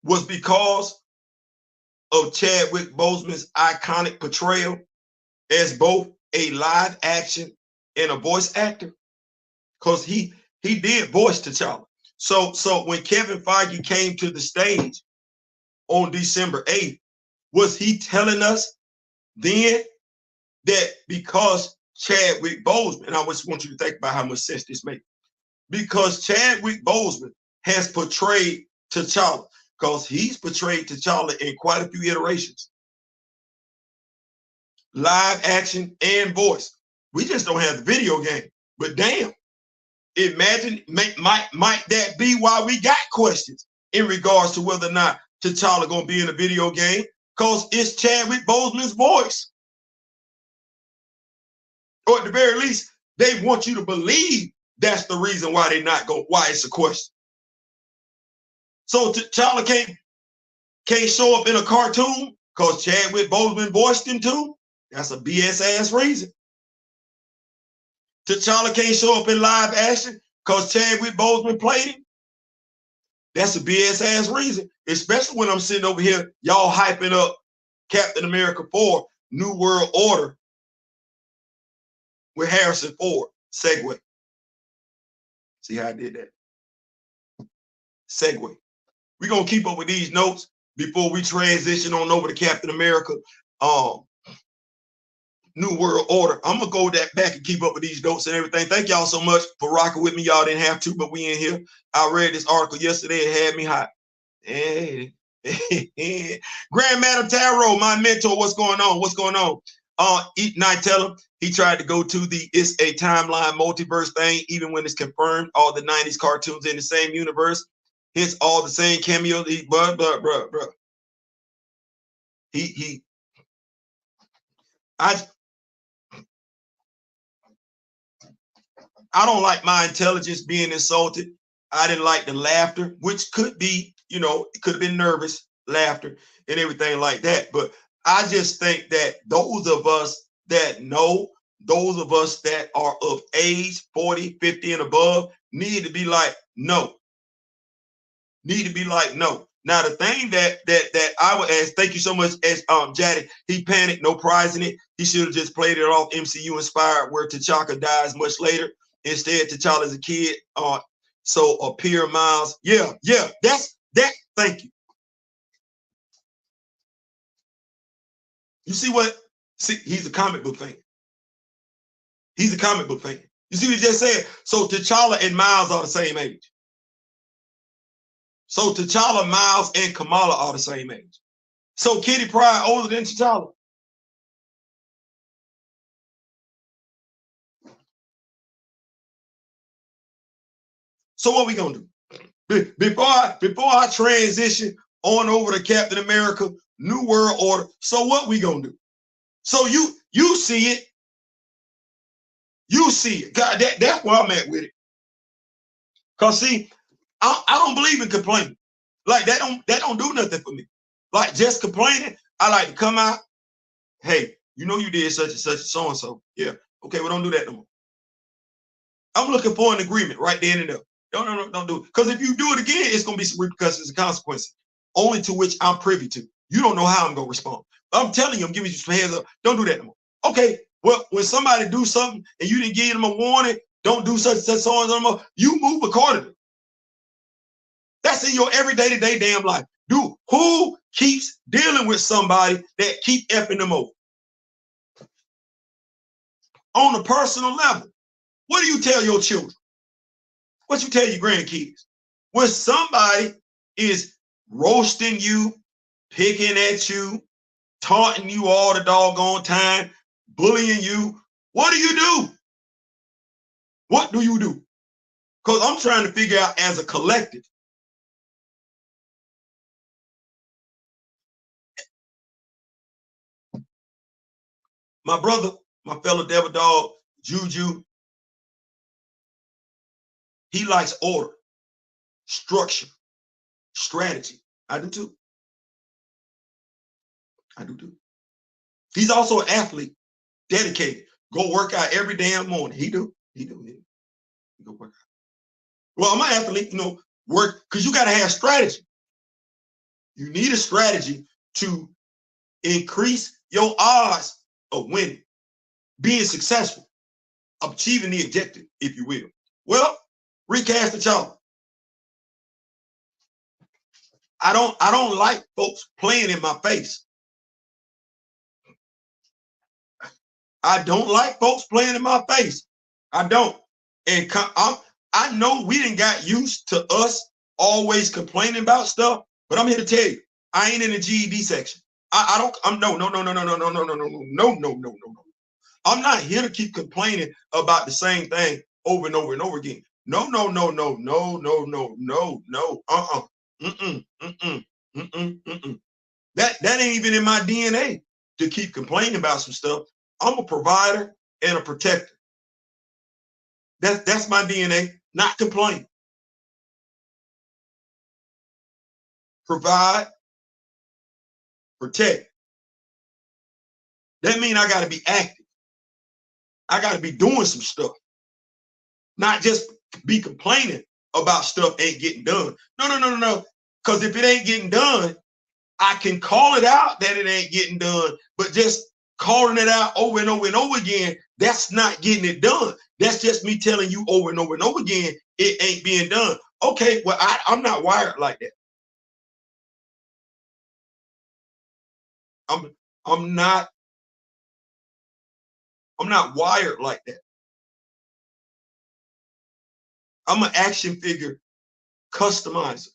was because of Chadwick Boseman's iconic portrayal as both a live action and a voice actor, because he did voice T'Challa. So when Kevin Feige came to the stage on December 8th, was he telling us then that because Chadwick Boseman, and I just want you to think about how much sense this makes, because Chadwick Boseman has portrayed T'Challa, because he's portrayed T'Challa in quite a few iterations, live action and voice. We just don't have the video game. But damn, imagine, might that be why we got questions in regards to whether or not T'Challa gonna be in a video game? Because it's Chadwick Boseman's voice. Or at the very least, they want you to believe that's the reason why they're not going, why it's a question. So T'Challa can't show up in a cartoon because Chadwick Boseman voiced him too? That's a BS ass reason. T'Challa can't show up in live action because Chadwick Boseman played him? That's a BS ass reason, especially when I'm sitting over here, y'all hyping up Captain America 4, New World Order with Harrison Ford. Segue. See how I did that? Segue. We're going to keep up with these notes before we transition on over to Captain America, New World Order. I'm going to go back and keep up with these notes and everything. Thank y'all so much for rocking with me. Y'all didn't have to, but we in here. I read this article yesterday. It had me hot. Hey. Grand Madam Tarot, my mentor, what's going on? What's going on? Night tell him he tried to go to the it's a timeline multiverse thing, even when it's confirmed all the 90s cartoons in the same universe. It's all the same cameos. Bruh. I don't like my intelligence being insulted. I didn't like the laughter, which could be, you know, it could have been nervous laughter and everything like that. But I just think that those of us that know, those of us that are of age, 40, 50 and above, need to be like, no. Need to be like, no. Now, the thing that I would ask, thank you so much, as Jaddy, he panicked, no prize in it. He should have just played it off MCU inspired, where T'Chaka dies much later. Instead, T'Challa's a kid. So appear Miles. Yeah, that's that. Thank you. You see what? See, he's a comic book fan. He's a comic book fan. You see what he just said? So T'Challa and Miles are the same age. So T'Challa, Miles, and Kamala are the same age. So Kitty Pryde older than T'Challa. So what we gonna do? Before I transition on over to Captain America, New World Order. So what we gonna do? So you see it. You see it. God, that's where I'm at with it. Cause see, I don't believe in complaining. Like that don't do nothing for me. Like just complaining, I like to come out. Hey, you know you did such and such, so and so. Yeah. Okay, well, don't do that no more. I'm looking for an agreement right then and there. Don't do it. Because if you do it again, it's gonna be some repercussions and consequences, only to which I'm privy to. You don't know how I'm gonna respond. I'm telling you, I'm giving you some heads up. Don't do that no more. Okay, well, when somebody do something and you didn't give them a warning, don't do such and such, so and so no more, you move accordingly. That's in your everyday to day damn life. Dude, who keeps dealing with somebody that keep effing them over? On a personal level, what do you tell your children? What you tell your grandkids? When somebody is roasting you, picking at you, taunting you all the doggone time, bullying you, what do you do? What do you do? Because I'm trying to figure out as a collective. My brother, my fellow devil dog, Juju, he likes order, structure, strategy. I do too. I do too. He's also an athlete, dedicated. Go work out every damn morning. He do. He do. He go work out. Well, I'm an athlete, you know, work, because you got to have strategy. You need a strategy to increase your odds of winning, being successful, achieving the objective, if you will. Well, recast the chart. I don't like folks playing in my face. I don't like folks playing in my face. I don't. And I know we didn't got used to us always complaining about stuff, but I'm here to tell you, I ain't in the GED section. I'm no. I'm not here to keep complaining about the same thing over and over and over again. No. That ain't even in my DNA to keep complaining about some stuff. I'm a provider and a protector. That's my DNA, not complain. Provide, protect. That means I got to be active. I got to be doing some stuff, not just be complaining about stuff ain't getting done. No. Because if it ain't getting done, I can call it out that it ain't getting done, but just calling it out over and over and over again, that's not getting it done. That's just me telling you over and over and over again, it ain't being done. Okay, well, I'm not wired like that. I'm not wired like that. I'm an action figure customizer.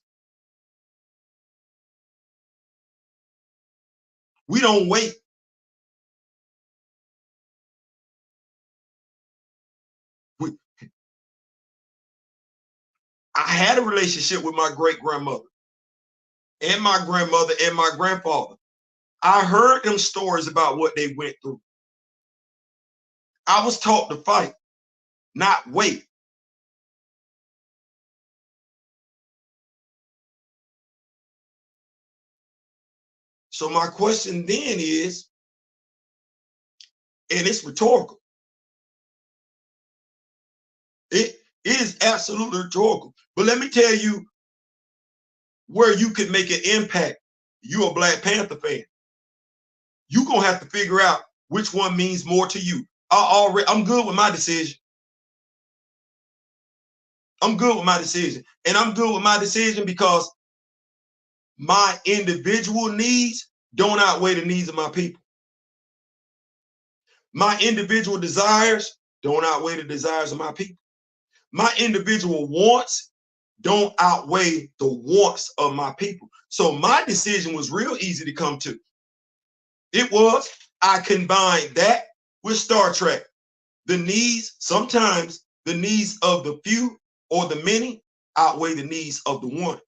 We don't wait. I had a relationship with my great grandmother and my grandmother and my grandfather. I heard them stories about what they went through. I was taught to fight, not wait. So my question then is, and it's rhetorical. It is absolutely rhetorical. But let me tell you where you could make an impact. You're a Black Panther fan. You're going to have to figure out which one means more to you. I'm good with my decision. I'm good with my decision. And I'm good with my decision because my individual needs don't outweigh the needs of my people. My individual desires don't outweigh the desires of my people. My individual wants don't outweigh the wants of my people. So my decision was real easy to come to. It was, I combined that with Star Trek. The needs, sometimes the needs of the few or the many outweigh the needs of the one.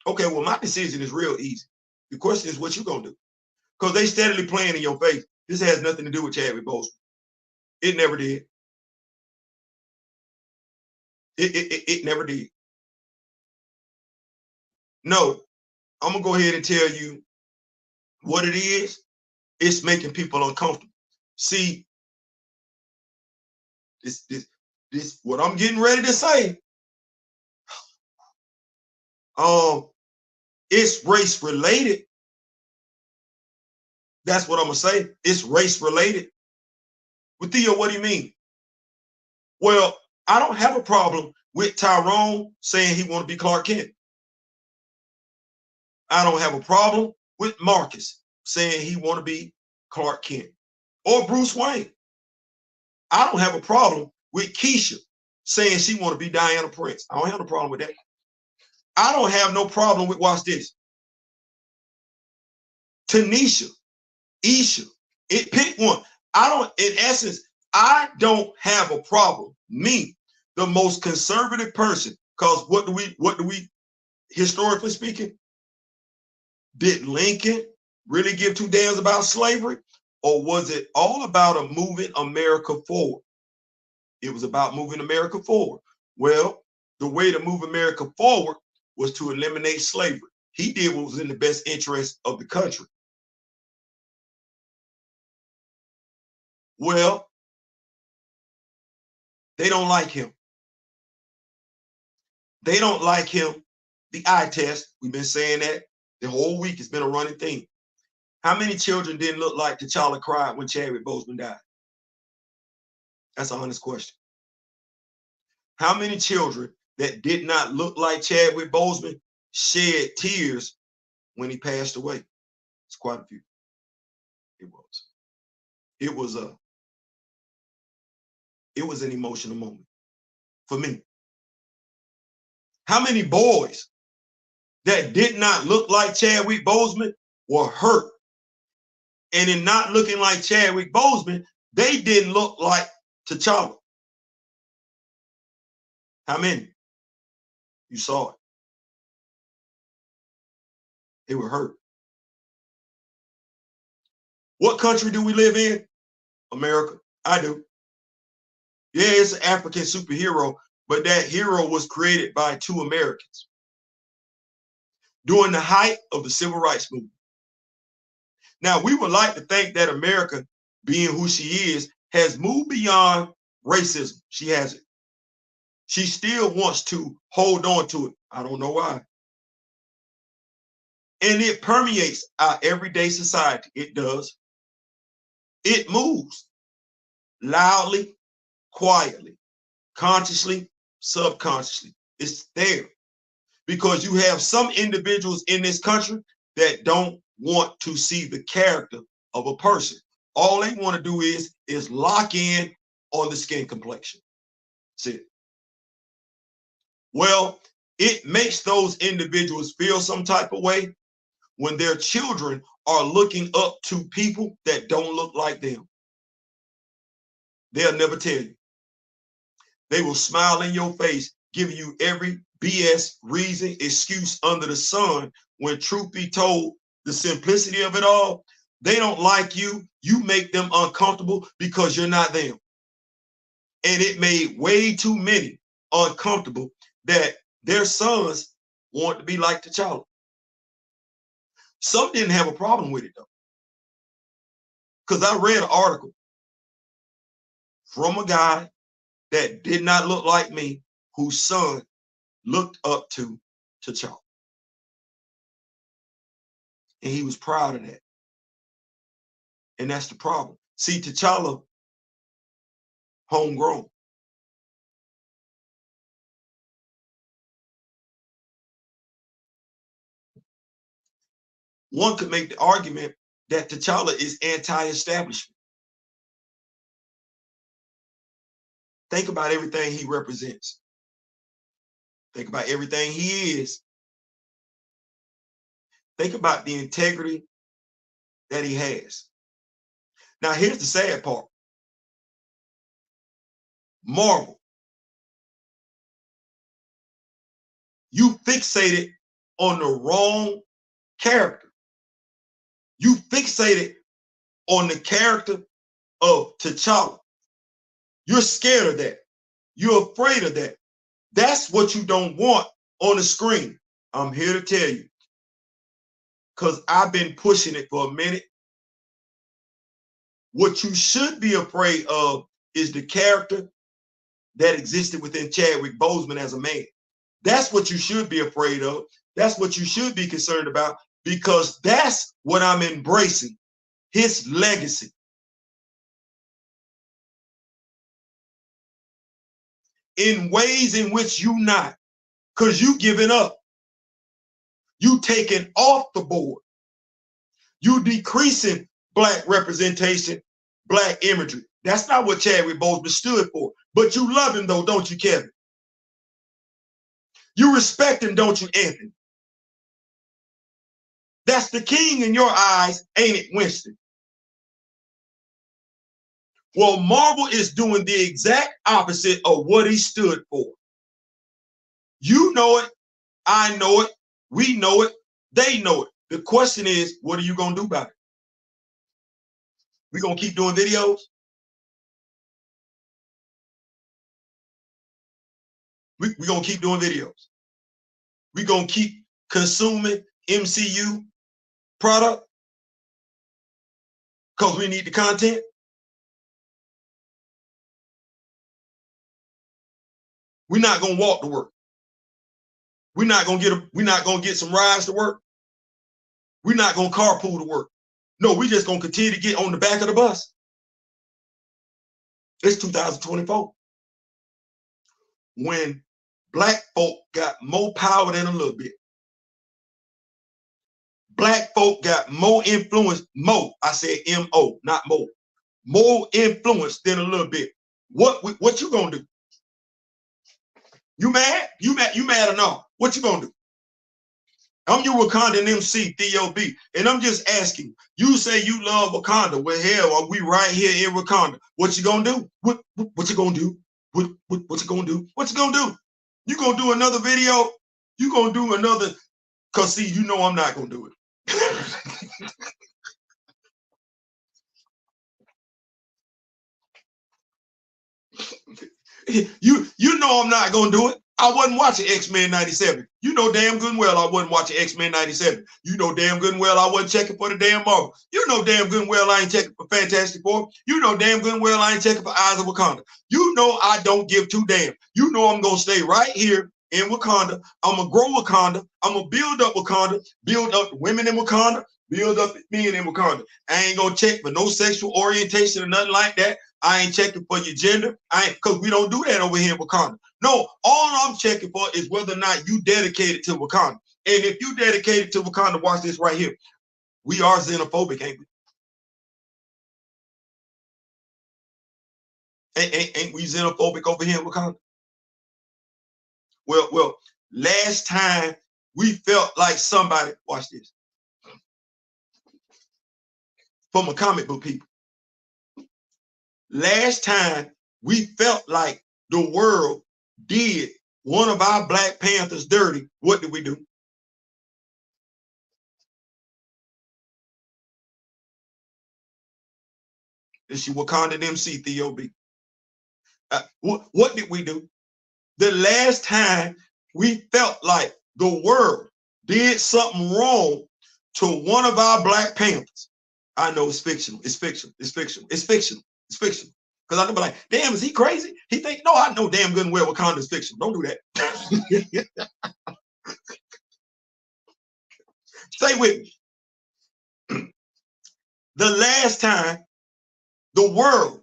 Okay, well, my decision is real easy. The question is what you gonna do? Because they steadily playing in your face. This has nothing to do with Chadwick Boseman. It never did. It never did. No, I'm gonna go ahead and tell you what it is. It's making people uncomfortable. See, this what I'm getting ready to say. It's race related. That's what I'm gonna say. It's race related. But Theo, what do you mean? Well, I don't have a problem with Tyrone saying he want to be Clark Kent. I don't have a problem with Marcus saying he want to be Clark Kent or Bruce Wayne. I don't have a problem with Keisha saying she want to be Diana Prince. I don't have no problem with that. I don't have no problem with, watch this, Tanisha, Isha. Pick one. I don't, in essence, I don't have a problem. Me, the most conservative person, because what do we, historically speaking, did Lincoln really give two damns about slavery? Or was it all about moving America forward? It was about moving America forward. Well, the way to move America forward was to eliminate slavery. He did what was in the best interest of the country. Well, they don't like him. They don't like him. The eye test, we've been saying that the whole week. It's been a running theme. How many children didn't look like T'Challa cried when Chadwick Boseman died? That's an honest question. How many children that did not look like Chadwick Boseman shed tears when he passed away? It's quite a few. It was. It was an emotional moment for me. How many boys that did not look like Chadwick Boseman were hurt? And in not looking like Chadwick Boseman, they didn't look like T'Challa. How many? You saw it. They were hurt. What country do we live in? America. I do. Yeah, it's an African superhero, but that hero was created by two Americans during the height of the Civil Rights Movement. Now, we would like to think that America, being who she is, has moved beyond racism. She hasn't. She still wants to hold on to it. I don't know why. And it permeates our everyday society. It does. It moves loudly, quietly, consciously, subconsciously. It's there because you have some individuals in this country that don't want to see the character of a person. All they want to do is lock in on the skin complexion. That's it. Well, it makes those individuals feel some type of way when their children are looking up to people that don't look like them. They'll never tell you. They will smile in your face, giving you every BS reason, excuse under the sun, when truth be told, the simplicity of it all, they don't like you. You make them uncomfortable because you're not them. And it made way too many uncomfortable that their sons want to be like T'Challa. Some didn't have a problem with it though. Because I read an article from a guy that did not look like me, whose son looked up to T'Challa. And he was proud of that. And that's the problem. See, T'Challa, homegrown. One could make the argument that T'Challa is anti-establishment. Think about everything he represents. Think about everything he is. Think about the integrity that he has. Now, here's the sad part. Marvel, you fixated on the wrong character. You fixated on the character of T'Challa. You're scared of that. You're afraid of that. That's what you don't want on the screen. I'm here to tell you, because I've been pushing it for a minute. What you should be afraid of is the character that existed within Chadwick Boseman as a man. That's what you should be afraid of. That's what you should be concerned about, because that's what I'm embracing, his legacy. In ways in which you not, because you giving up. You taking off the board. You decreasing Black representation, Black imagery. That's not what Chadwick Boseman stood for. But you love him though, don't you, Kevin? You respect him, don't you, Anthony? That's the king in your eyes, ain't it, Winston? Well, Marvel is doing the exact opposite of what he stood for. You know it, I know it, we know it, they know it. The question is, what are you going to do about it? We going to keep doing videos? We going to keep doing videos. We going to keep consuming MCU product because we need the content? We're not going to walk to work. We're not going to get some rides to work. We're not going to carpool to work. No, we're just going to continue to get on the back of the bus. It's 2024. When black folk got more power than a little bit. Black folk got more influence, I said M-O, not more influence than a little bit. What you gonna do? You mad? You mad or not? What you gonna do? I'm your Wakanda MC, Theo B, and I'm just asking, you say you love Wakanda. Well, hell, are we right here in Wakanda? What you gonna do? What you gonna do? What you gonna do? What you gonna do? You gonna do another video? You gonna do another, cause see, you know I'm not gonna do it. You know I'm not gonna do it. I wasn't watching X-Men 97. You know damn good and well I wasn't watching X-Men 97. You know damn good and well I wasn't checking for the damn Marvel. You know damn good and well I ain't checking for Fantastic Four. You know damn good and well I ain't checking for Eyes of Wakanda. You know I don't give two damn. You know I'm gonna stay right here in Wakanda. I'm gonna grow Wakanda. I'm gonna build up Wakanda, build up the women in Wakanda, build up the men in Wakanda. I ain't gonna check for no sexual orientation or nothing like that. I ain't checking for your gender. Because we don't do that over here in Wakanda. No, all I'm checking for is whether or not you dedicated to Wakanda. And if you dedicated to Wakanda, watch this right here. We are xenophobic, ain't we? Ain't we xenophobic over here in Wakanda? Well, last time we felt like somebody, watch this, from a comic book people. Last time we felt like the world did one of our Black Panthers dirty, what did we do? It's your Wakanda MC, Theo B. What did we do? The last time we felt like the world did something wrong to one of our Black Panthers. I know it's fictional. It's fictional. It's fictional. It's fictional. It's fictional. Because I could be like, damn, is he crazy? He think, no, I know damn good and well Wakanda is fictional. Don't do that. Stay with me. The last time the world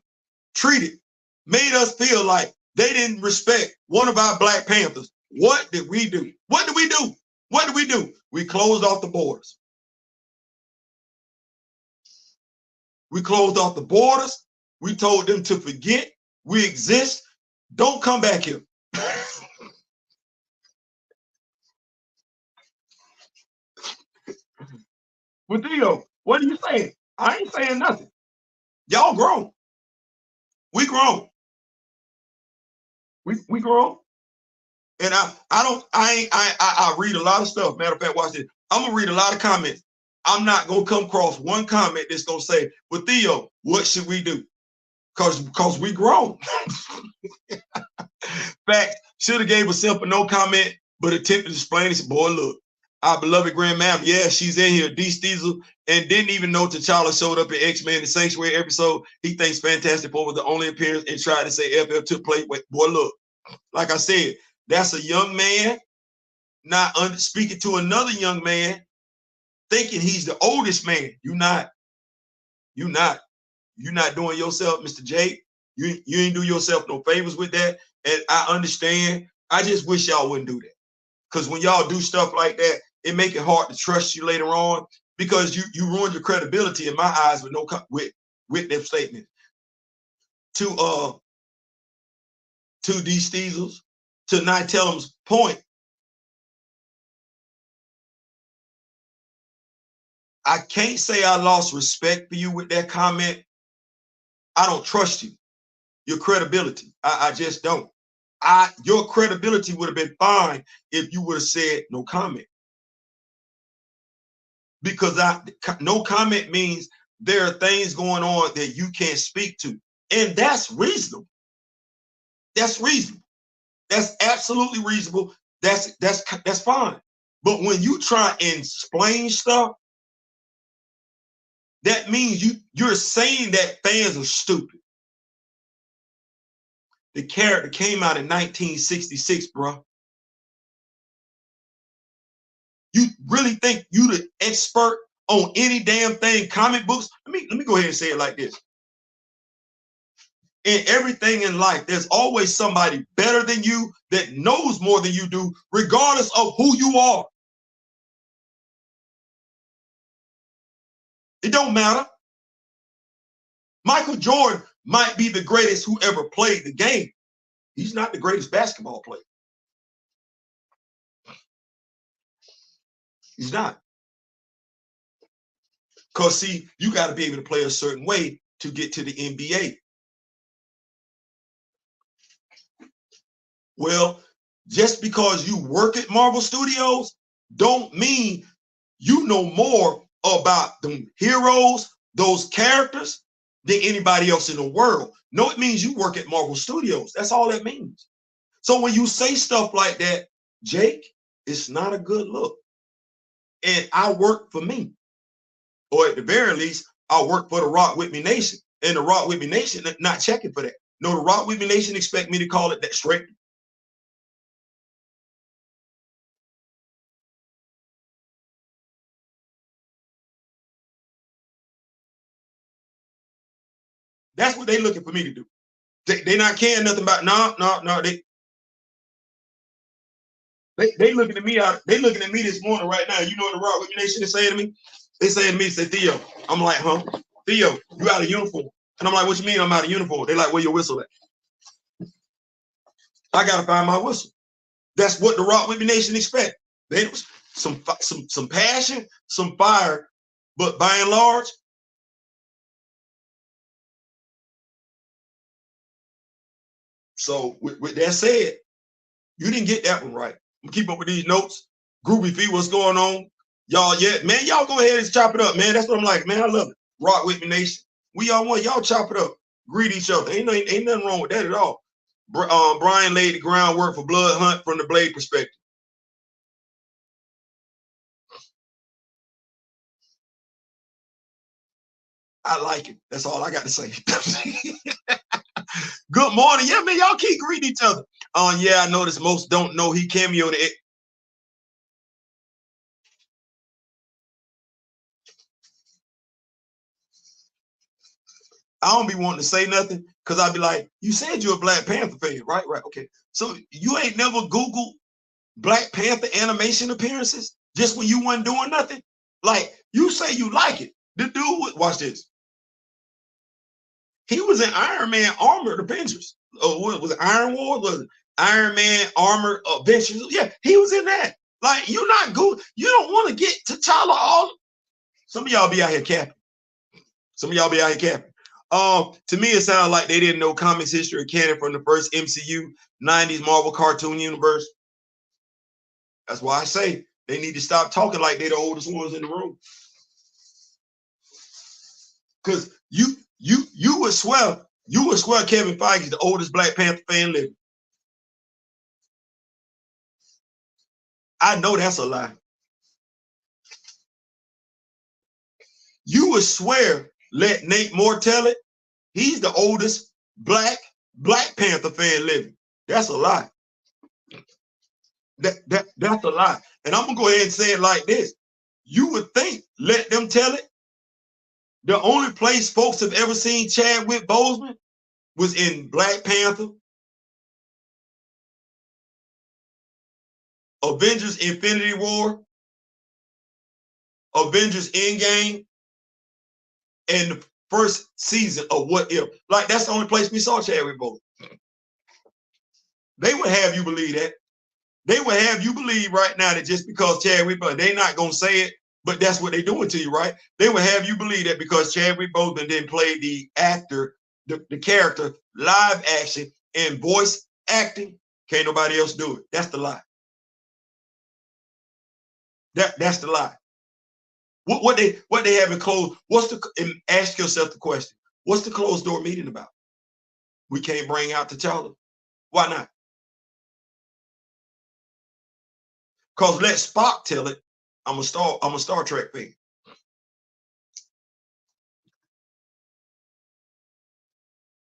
made us feel like they didn't respect one of our Black Panthers, what did we do? What did we do? What did we do? We closed off the borders. We closed off the borders. We told them to forget we exist. Don't come back here. But Theo, what are you saying? I ain't saying nothing. Y'all grown. We grown. We grown. And I read a lot of stuff. Matter of fact, watch this. I'm gonna read a lot of comments. I'm not gonna come across one comment that's gonna say, well, Theo, what should we do? Because we grown. Fact, should have gave a simple no comment, but attempted to explain it. Boy, look, our beloved grandmama, yeah, she's in here, D. Steezel, and didn't even know T'Challa showed up in X-Men the Sanctuary episode. He thinks Fantastic Four was the only appearance and tried to say FF took place. Boy, look, like I said, that's a young man not speaking to another young man, thinking he's the oldest man. You're not doing yourself, Mr. J. You ain't do yourself no favors with that. And I understand. I just wish y'all wouldn't do that. Because when y'all do stuff like that, it make it hard to trust you later on, because you ruin your credibility in my eyes with with that statement. To these Steezels, to Nitelum's point, I can't say I lost respect for you with that comment, I don't trust you. Your credibility. I just don't. Your credibility would have been fine if you would have said no comment. Because no comment means there are things going on that you can't speak to. And that's reasonable. That's reasonable. That's absolutely reasonable. That's fine. But when you try and explain stuff, that means you're saying that fans are stupid. The character came out in 1966, bro. You really think you the expert on any damn thing, comic books? Let me go ahead and say it like this. In everything in life, there's always somebody better than you that knows more than you do, regardless of who you are. It don't matter. Michael Jordan might be the greatest who ever played the game. He's not the greatest basketball player. He's not. Because, see, you got to be able to play a certain way to get to the NBA. Well, just because you work at Marvel Studios don't mean you know more about the heroes, those characters, than anybody else in the world. No, it means you work at Marvel Studios. That's all that means. So when you say stuff like that, Jake, it's not a good look. And I work for me. Or at the very least, I work for the Rock With Me Nation. And the Rock With Me Nation not checking for that. No, the Rock With Me Nation expect me to call it that straight. That's what they looking for me to do. They not caring nothing about no. They looking at me out. They looking at me this morning right now. You know what the Rock With Me Nation is saying to me? They saying to me, say, Theo. I'm like, huh? Theo, you out of uniform. And I'm like, what you mean I'm out of uniform? They like, where your whistle at? I gotta find my whistle. That's what the Rock With Me Nation expect. They some passion, some fire, but by and large, so with that said, you didn't get that one right. Keep up with these notes. Groovy feet, what's going on? Y'all, yeah, man, y'all go ahead and chop it up, man. That's what I'm like, man. I love it. Rock With Me Nation. We all want y'all chop it up. Greet each other. Ain't nothing wrong with that at all. Brian laid the groundwork for Blood Hunt from the Blade perspective. I like it. That's all I got to say. Good morning. Yeah, man, y'all keep greeting each other. Yeah, I noticed most don't know he cameoed it. I don't be wanting to say nothing because I'd be like, you said you're a Black Panther fan, right? Right. Okay. So you ain't never Googled Black Panther animation appearances just when you wasn't doing nothing? Like, you say you like it. The dude, watch this. He was in Iron Man Armored Avengers. Oh, what was it? Iron War? Was it Iron Man Armored Avengers? Yeah, he was in that. Like, you're not good. You don't want to get T'Challa all. Some of y'all be out here capping. Some of y'all be out here capping. To me, it sounds like they didn't know comics history or canon from the first MCU 90s Marvel cartoon universe. That's why I say they need to stop talking like they're the oldest ones in the room. Because you would swear Kevin Feige is the oldest Black Panther fan living. I know that's a lie. You would swear, let Nate Moore tell it, he's the oldest Black Panther fan living. That's a lie. That's a lie. And I'm gonna go ahead and say it like this. You would think, let them tell it. The only place folks have ever seen Chadwick Boseman was in Black Panther, Avengers Infinity War, Avengers Endgame, and the first season of What If. Like, that's the only place we saw Chadwick Boseman. They would have you believe that. They would have you believe right now that just because Chadwick Boseman, they're not going to say it, but that's what they're doing to you, right? They would have you believe that because Chadwick Boseman didn't play the actor the character live action and voice acting. Can't nobody else do it. That's the lie. That's the lie. What they have in closed? And ask yourself the question: what's the closed door meeting about? We can't bring out T'Challa. Why not? Because let Spock tell it. I'm a Star Trek fan.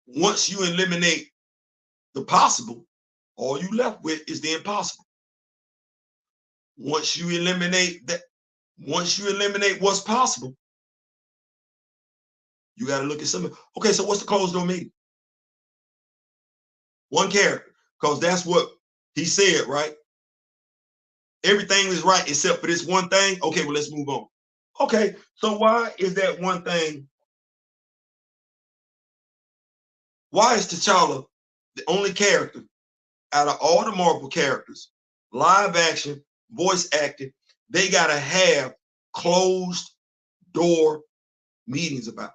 Once you eliminate the possible, all you left with is the impossible. Once you eliminate what's possible, you got to look at something. Okay, so what's the closed door meeting? One character, because that's what he said, right? Everything is right except for this one thing. Okay, well, let's move on. Okay, so why is that one thing? Why is T'Challa the only character out of all the Marvel characters, live action, voice acting, they got to have closed door meetings about?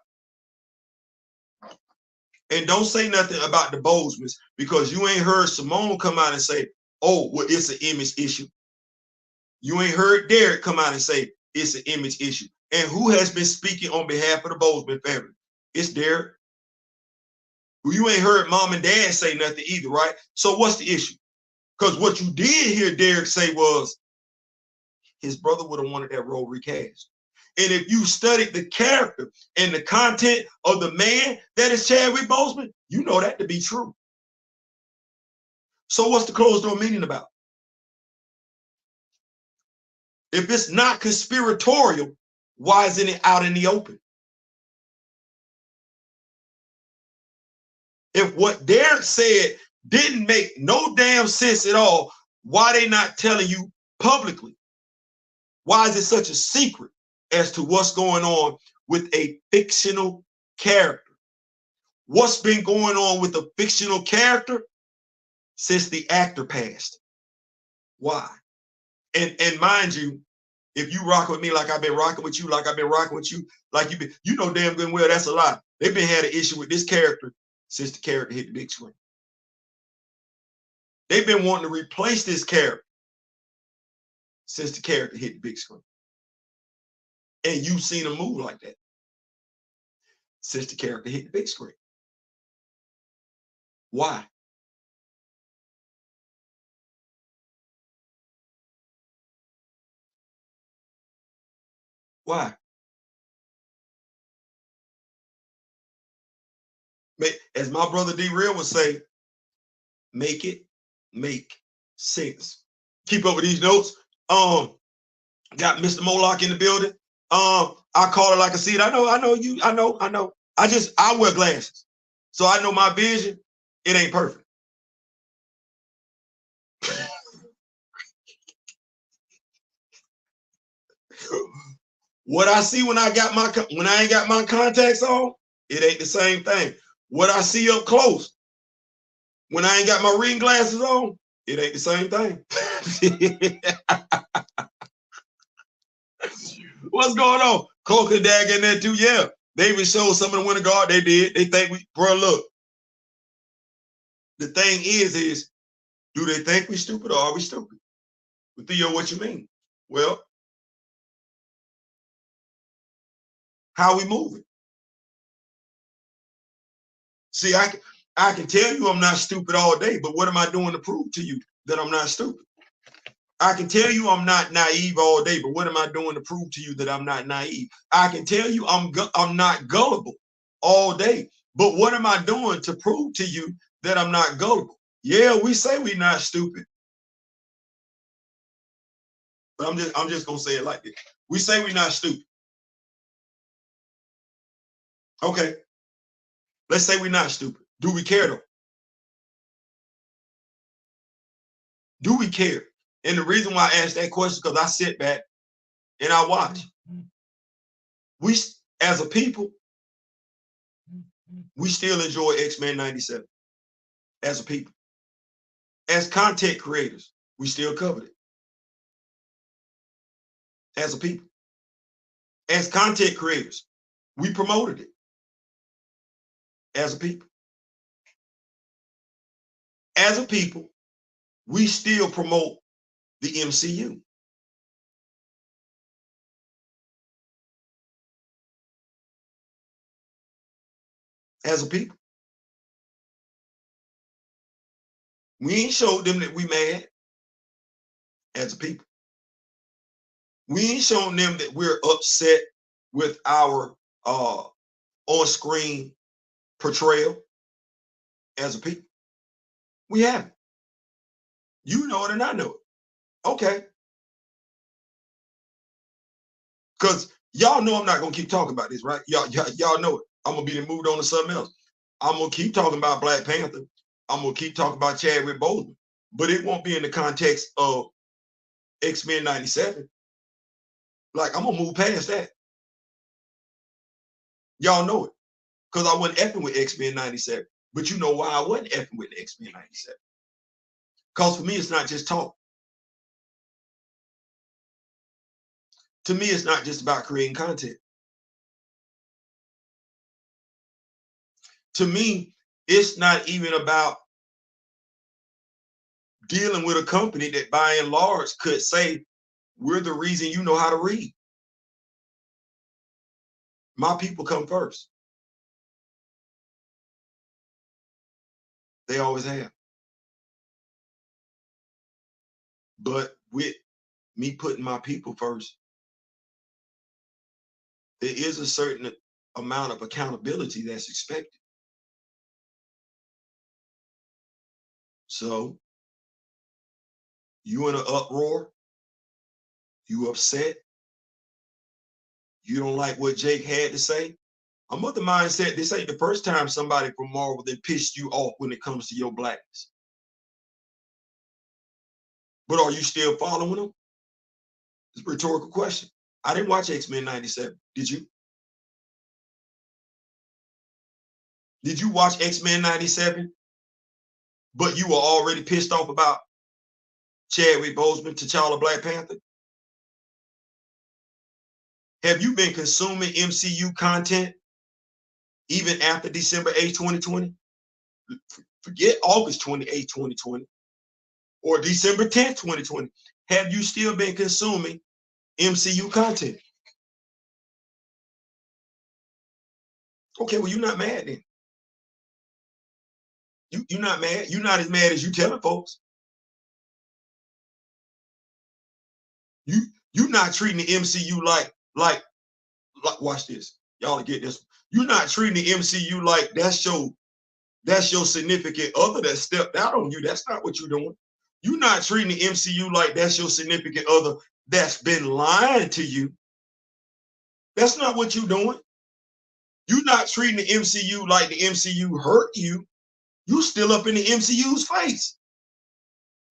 And don't say nothing about the Bosemans, because you ain't heard Simone come out and say, oh, well, it's an image issue. You ain't heard Derek come out and say it's an image issue. And who has been speaking on behalf of the Boseman family? It's Derek. Well, you ain't heard mom and dad say nothing either, right? So what's the issue? Because what you did hear Derek say was his brother would have wanted that role recast. And if you studied the character and the content of the man that is Chadwick Boseman, you know that to be true. So what's the closed door meeting about? If it's not conspiratorial, why isn't it out in the open? If what Derek said didn't make no damn sense at all, why they not telling you publicly? Why is it such a secret as to what's going on with a fictional character? What's been going on with a fictional character since the actor passed? Why? And mind you, if you rock with me like I've been rocking with you, like I've been rocking with you, like you know damn good and well that's a lie. They've been had an issue with this character since the character hit the big screen. They've been wanting to replace this character since the character hit the big screen. And you've seen a move like that since the character hit the big screen. Why? Why? As my brother D Real would say, make it make sense. Keep up with these notes. Got Mr. Moloch in the building. I call it like I see it. I know you. I know. I wear glasses, so I know my vision. It ain't perfect. What I see when I ain't got my contacts on, it ain't the same thing. What I see up close when I ain't got my reading glasses on, it ain't the same thing. What's going on? Cloak and Dagger in there too. Yeah, they even showed some of the Winter Guard. They did. They think bro, look. The thing is, do they think we stupid or are we stupid? But Theo, what you mean? Well, how we moving? See, I can tell you I'm not stupid all day, but what am I doing to prove to you that I'm not stupid? I can tell you I'm not naive all day, but what am I doing to prove to you that I'm not naive? I can tell you I'm not gullible all day, but what am I doing to prove to you that I'm not gullible? Yeah, we say we're not stupid, but I'm just gonna say it like this. We say we're not stupid. Okay, let's say we're not stupid. Do we care though? Do we care? And the reason why I ask that question is because I sit back and I watch. We, as a people, we still enjoy X-Men 97. As a people. As content creators, we still covered it. As a people. As content creators, we promoted it. as a people. As a people, we still promote the MCU. As a people. We ain't showed them that we mad as a people. We ain't shown them that we're upset with our on-screen portrayal as a people. We haven't. You know it and I know it. Okay. Because y'all know I'm not gonna keep talking about this, right? Y'all know it. I'm gonna be moved on to something else. I'm gonna keep talking about Black Panther. I'm gonna keep talking about Chadwick Boseman, but it won't be in the context of X-Men 97. Like, I'm gonna move past that. Y'all know it. Because I wasn't effing with X-Men 97. But you know why I wasn't effing with X-Men 97. Because for me, it's not just talk. To me, it's not just about creating content. To me, it's not even about dealing with a company that by and large could say, we're the reason you know how to read. My people come first. They always have. But with me putting my people first, there is a certain amount of accountability that's expected. So you in an uproar, you upset, you don't like what Jake had to say. I'm of the mindset this ain't the first time somebody from Marvel then pissed you off when it comes to your blackness. But are you still following them? It's a rhetorical question. I didn't watch X-Men 97. Did you? Did you watch X-Men 97? But you were already pissed off about Chadwick Boseman, T'Challa, Black Panther? Have you been consuming MCU content even after December 8th, 2020? Forget August 28th, 2020 or December 10th, 2020. Have you still been consuming MCU content? Okay, well, you're not mad then. You're not mad. You're not as mad as you telling folks. You're not treating the MCU like watch this. Y'all get this. You're not treating the MCU like that's your significant other that stepped out on you. That's not what you're doing. You're not treating the MCU like that's your significant other that's been lying to you. That's not what you're doing. You're not treating the MCU like the MCU hurt you. You still up in the MCU's face.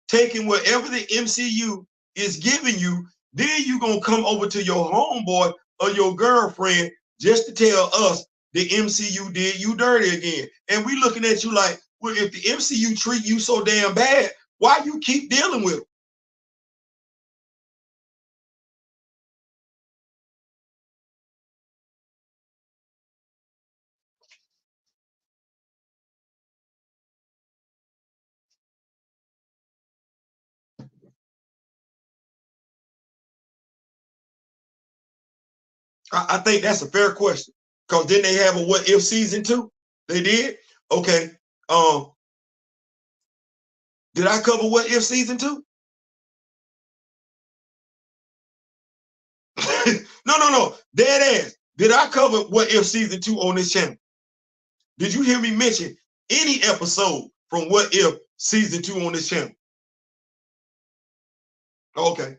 Taking whatever the MCU is giving you, then you gonna come over to your homeboy or your girlfriend just to tell us the MCU did you dirty again. And we looking at you like, well, if the MCU treat you so damn bad, why you keep dealing with them? I think that's a fair question. Because then they have a what if season 2? They did? Okay. Did I cover what if season 2? No. Dead ass. Did I cover what if season 2 on this channel? Did you hear me mention any episode from what if season 2 on this channel? Okay.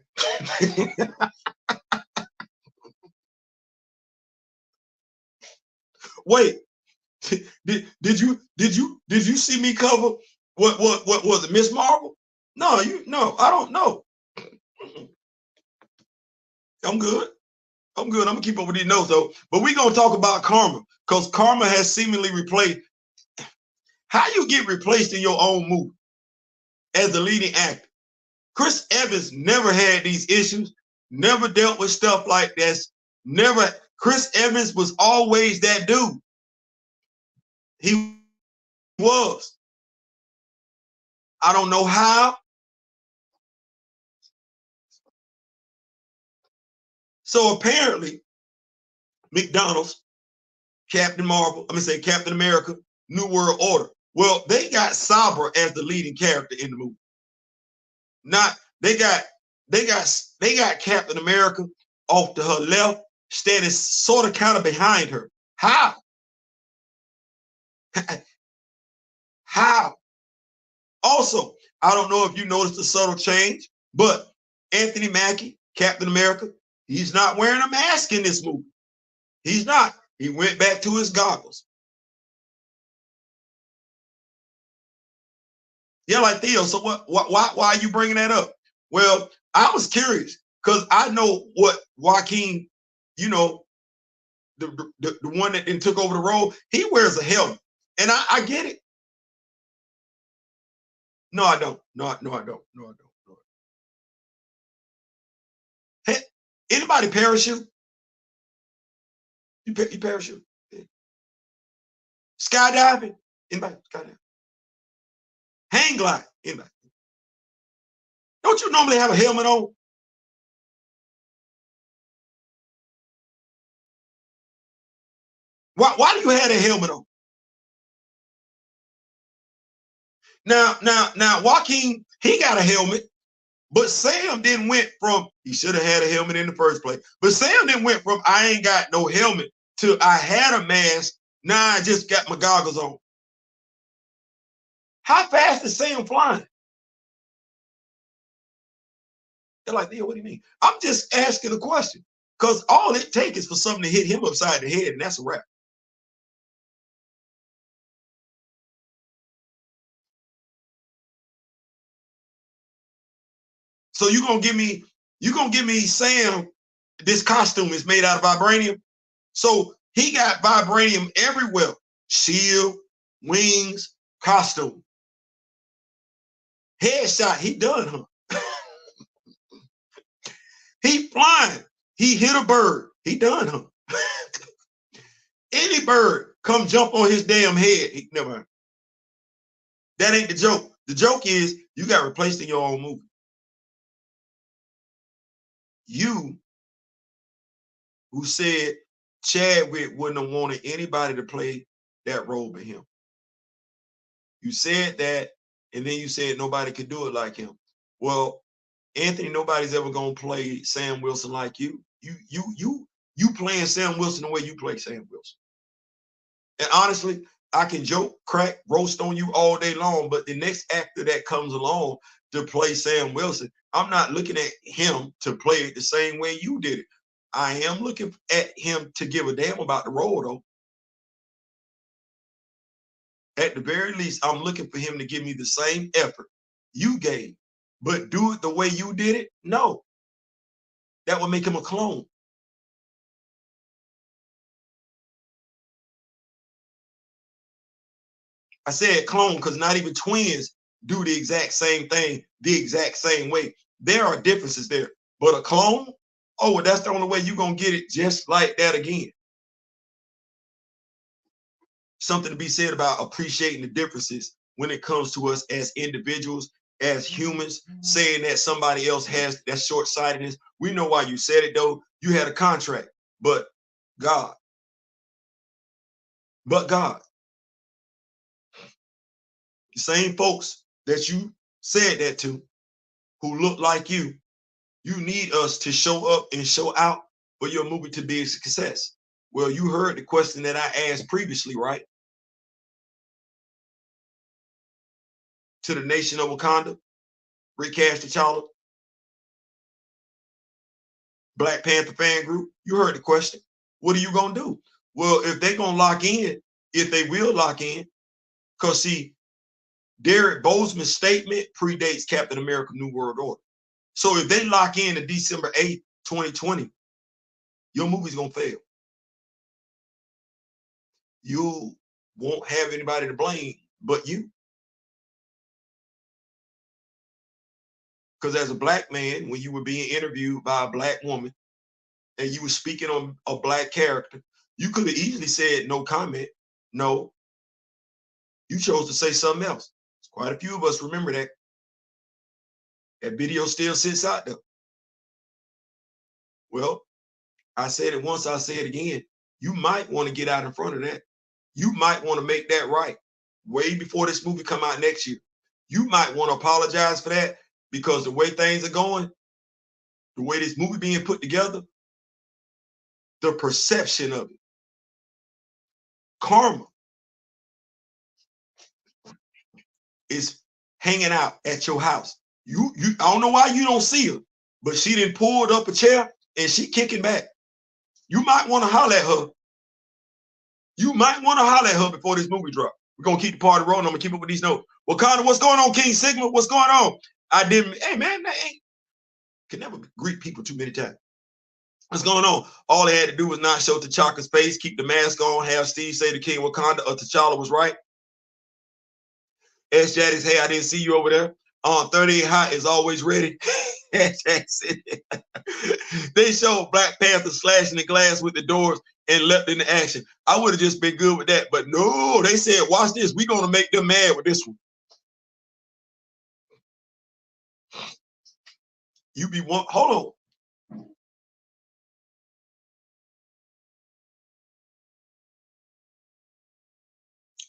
Wait. Did you see me cover what was it, Miss Marvel? No, I don't know. I'm good. I'm gonna keep up with these notes though. But we're gonna talk about karma, because karma has seemingly replaced. How you get replaced in your own movie as the leading actor? Chris Evans never had these issues, never dealt with stuff like this. Never. Chris Evans was always that dude. He was. I don't know how. So apparently, McDonald's, Captain America, New World Order. Well, they got Sabra as the leading character in the movie. Not they got Captain America off to her left, standing sort of kind of behind her. How? How? Also, I don't know if you noticed the subtle change, but Anthony Mackie, Captain America, he's not wearing a mask in this movie. He's not. He went back to his goggles. Yeah, like Theo. So why are you bringing that up? Well, I was curious because I know what Joaquin, you know, the one that then took over the role, he wears a helmet. And I get it. No, I don't. No, I don't. No, I don't. No. Hey, anybody parachute? You parachute? Skydiving? Anybody skydiving? Hang glide? Anybody? Don't you normally have a helmet on? Why do you have a helmet on? Now, Joaquin, he got a helmet, but Sam then went from, he should have had a helmet in the first place, but Sam then went from, I ain't got no helmet, to I had a mask, now I just got my goggles on. How fast is Sam flying? They're like, what do you mean? I'm just asking a question, because all it takes is for something to hit him upside the head, and that's a wrap. So you're gonna give me Sam, this costume is made out of vibranium. So he got vibranium everywhere. Shield, wings, costume. Headshot, he done, huh? He flying. He hit a bird. He done, huh? Any bird come jump on his damn head. He never mind. That ain't the joke. The joke is you got replaced in your own movie. You who said Chadwick wouldn't have wanted anybody to play that role but him. You said that, and then you said nobody could do it like him. Well, Anthony, nobody's ever gonna play Sam Wilson like you. You playing Sam Wilson the way you play Sam Wilson. And honestly, I can joke, crack, roast on you all day long, but the next actor that comes along to play Sam Wilson, I'm not looking at him to play it the same way you did it. I am looking at him to give a damn about the role, though. At the very least, I'm looking for him to give me the same effort you gave, but do it the way you did it? No. That would make him a clone. I said clone because not even twins do the exact same thing the exact same way. There are differences there, but a clone, oh, well, that's the only way you're going to get it just like that again. Something to be said about appreciating the differences when it comes to us as individuals, as humans, saying that somebody else has that short-sightedness. We know why you said it, though. You had a contract, but God. But God. The same folks that you said that to, who look like you need us to show up and show out for your movie to be a success. Well, you heard the question that I asked previously, right? To the nation of Wakanda, recast T'Challa, Black Panther fan group, you heard the question. What are you going to do? Well, if they're going to lock in, if they will lock in, because see, Derek Boseman's statement predates Captain America New World Order. So if they lock in to December 8th, 2020, your movie's going to fail. You won't have anybody to blame but you. Because as a Black man, when you were being interviewed by a Black woman and you were speaking on a Black character, you could have easily said no comment. No, You chose to say something else. Quite a few of us remember that. That video still sits out there. Well, I said it once, I say it again. You might want to get out in front of that. You might want to make that right way before this movie come out next year. You might want to apologize for that, because the way things are going, the way this movie being put together, the perception of it, karma is hanging out at your house. I don't know why you don't see her, but she done pulled up a chair and she kicking back. You might want to holler at her. You might want to holler at her before this movie drop. We're going to keep the party rolling. I'm going to keep up with these notes. Wakanda, what's going on? King Sigma, what's going on? Hey, man, can never greet people too many times. What's going on? All they had to do was not show T'Chaka's face, keep the mask on, have Steve say to King Wakanda or T'Challa was right. S-Jadis, hey, I didn't see you over there. 38 Hot is always ready. They showed Black Panther slashing the glass with the doors and leapt into action. I would have just been good with that, but no, they said, watch this. We're going to make them mad with this one. You be one, hold on.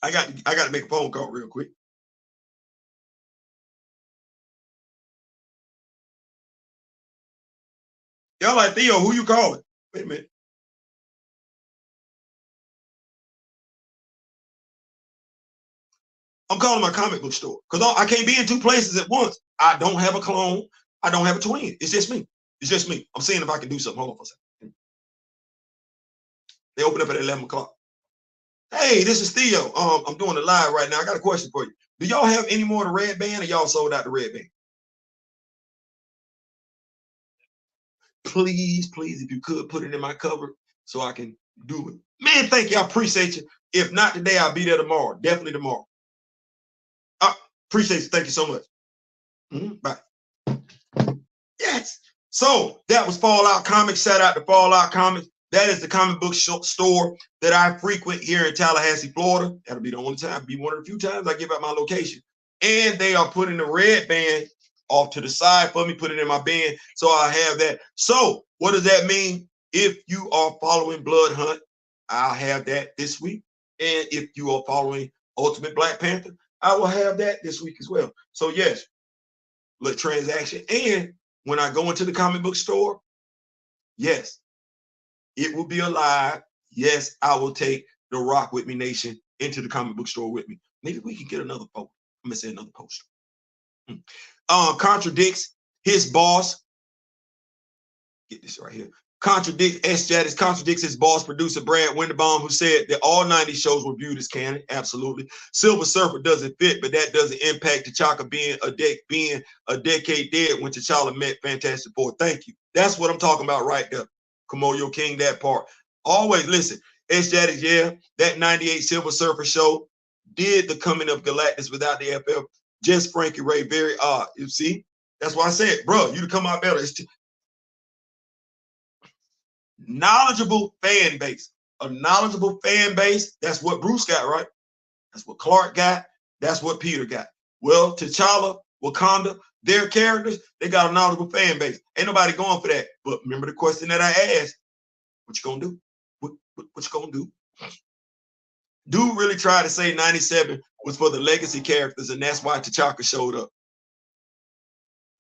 I got to make a phone call real quick. Y'all like, Theo, who you calling? Wait a minute. I'm calling my comic book store because I can't be in two places at once. I don't have a clone. I don't have a twin. It's just me. It's just me. I'm seeing if I can do something. Hold on for a second. They open up at 11 o'clock. Hey, this is Theo. I'm doing a live right now. I got a question for you. Do y'all have any more of the red band, or y'all sold out the red band? Please, please, if you could put it in my cover so I can do it. Man, thank you. I appreciate you. If not today, I'll be there tomorrow. Definitely tomorrow. Appreciate you. Thank you so much. Bye. Yes. So that was Fallout Comics. Shout out to Fallout Comics. That is the comic book store that I frequent here in Tallahassee, Florida. That'll be the only time, be one of the few times I give out my location. And they are putting the red band off to the side for me, put it in my bin, so I have that. So what does that mean? If you are following Blood Hunt, I'll have that this week. And if you are following Ultimate Black Panther, I will have that this week as well. So yes, little transaction. And when I go into the comic book store, yes, it will be alive. Yes, I will take the Rock With Me Nation into the comic book store with me. Maybe we can get another poster. I'm gonna say another poster. Contradicts his boss. Get this right here. S-Jadis contradicts his boss, producer Brad Winderbaum, who said that all 90 shows were viewed as canon. Absolutely. Silver Surfer doesn't fit, but that doesn't impact T'Chaka being a decade dead when T'Challa met Fantastic Four. Thank you. That's what I'm talking about right there. Komoyo King, that part. Always listen. S-Jadis, yeah, that 98 Silver Surfer show did the coming of Galactus without the FF. Just Frankie Ray, very odd. You see? That's why I said, bro, you'd come out better. It's knowledgeable fan base. A knowledgeable fan base, that's what Bruce got, right? That's what Clark got. That's what Peter got. Well, T'Challa, Wakanda, their characters, they got a knowledgeable fan base. Ain't nobody going for that. But remember the question that I asked, what you gonna do? What you gonna do? Dude really tried to say 97 was for the legacy characters, and that's why T'Chaka showed up.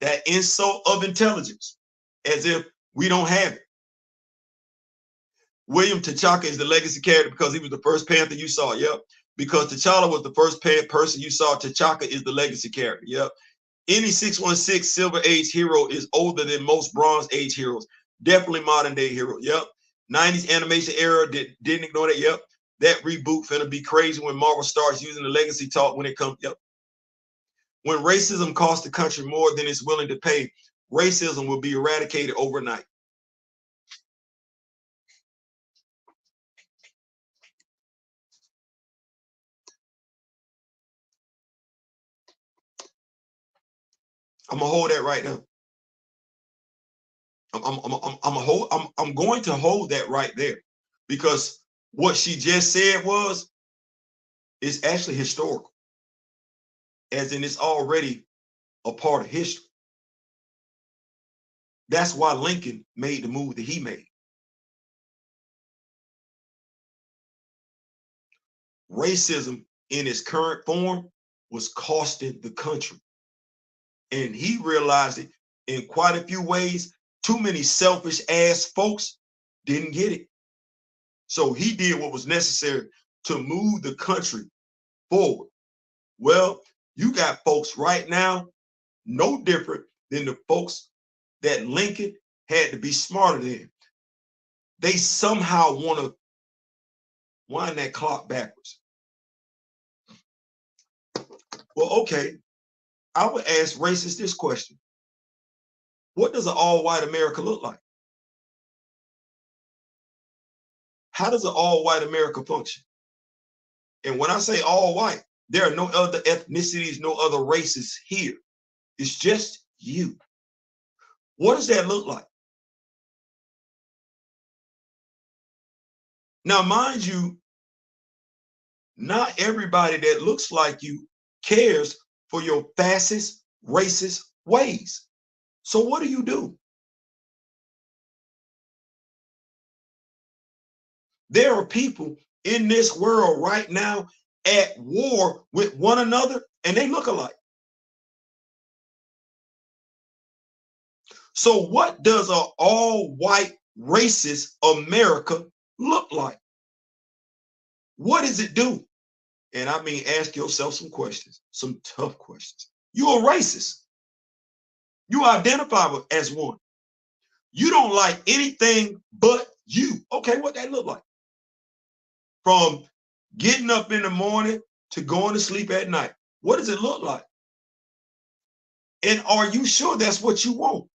That insult of intelligence, as if we don't have it. William T'Chaka is the legacy character because he was the first Panther you saw. Yep. Because T'Challa was the first person you saw. T'Chaka is the legacy character. Yep. Any 616 Silver Age hero is older than most Bronze Age heroes. Definitely modern day hero. Yep. 90s animation era didn't ignore that. Yep. That reboot finna be crazy when Marvel starts using the legacy talk when it comes. Yep. When racism costs the country more than it's willing to pay, racism will be eradicated overnight. I'm gonna hold that right now. I'm going to hold that right there, because what she just said was It's actually historical, as in it's already a part of history. That's why Lincoln made the move that he made. Racism in its current form was costing the country. And he realized it in quite a few ways. Too many selfish ass folks didn't get it. So he did what was necessary to move the country forward. Well, you got folks right now no different than the folks that Lincoln had to be smarter than. They somehow want to wind that clock backwards. Well, okay, I would ask racists this question. What does an all-white America look like? How does an all-white America function? And when I say all white, there are no other ethnicities, no other races here. It's just you. What does that look like? Now, mind you, not everybody that looks like you cares for your fascist, racist ways. So what do? There are people in this world right now at war with one another, and they look alike. So what does an all-white racist America look like? What does it do? And I mean, ask yourself some questions, some tough questions. You're a racist. You identify as one. You don't like anything but you. Okay, what that look like? From getting up in the morning to going to sleep at night. What does it look like? And are you sure that's what you want?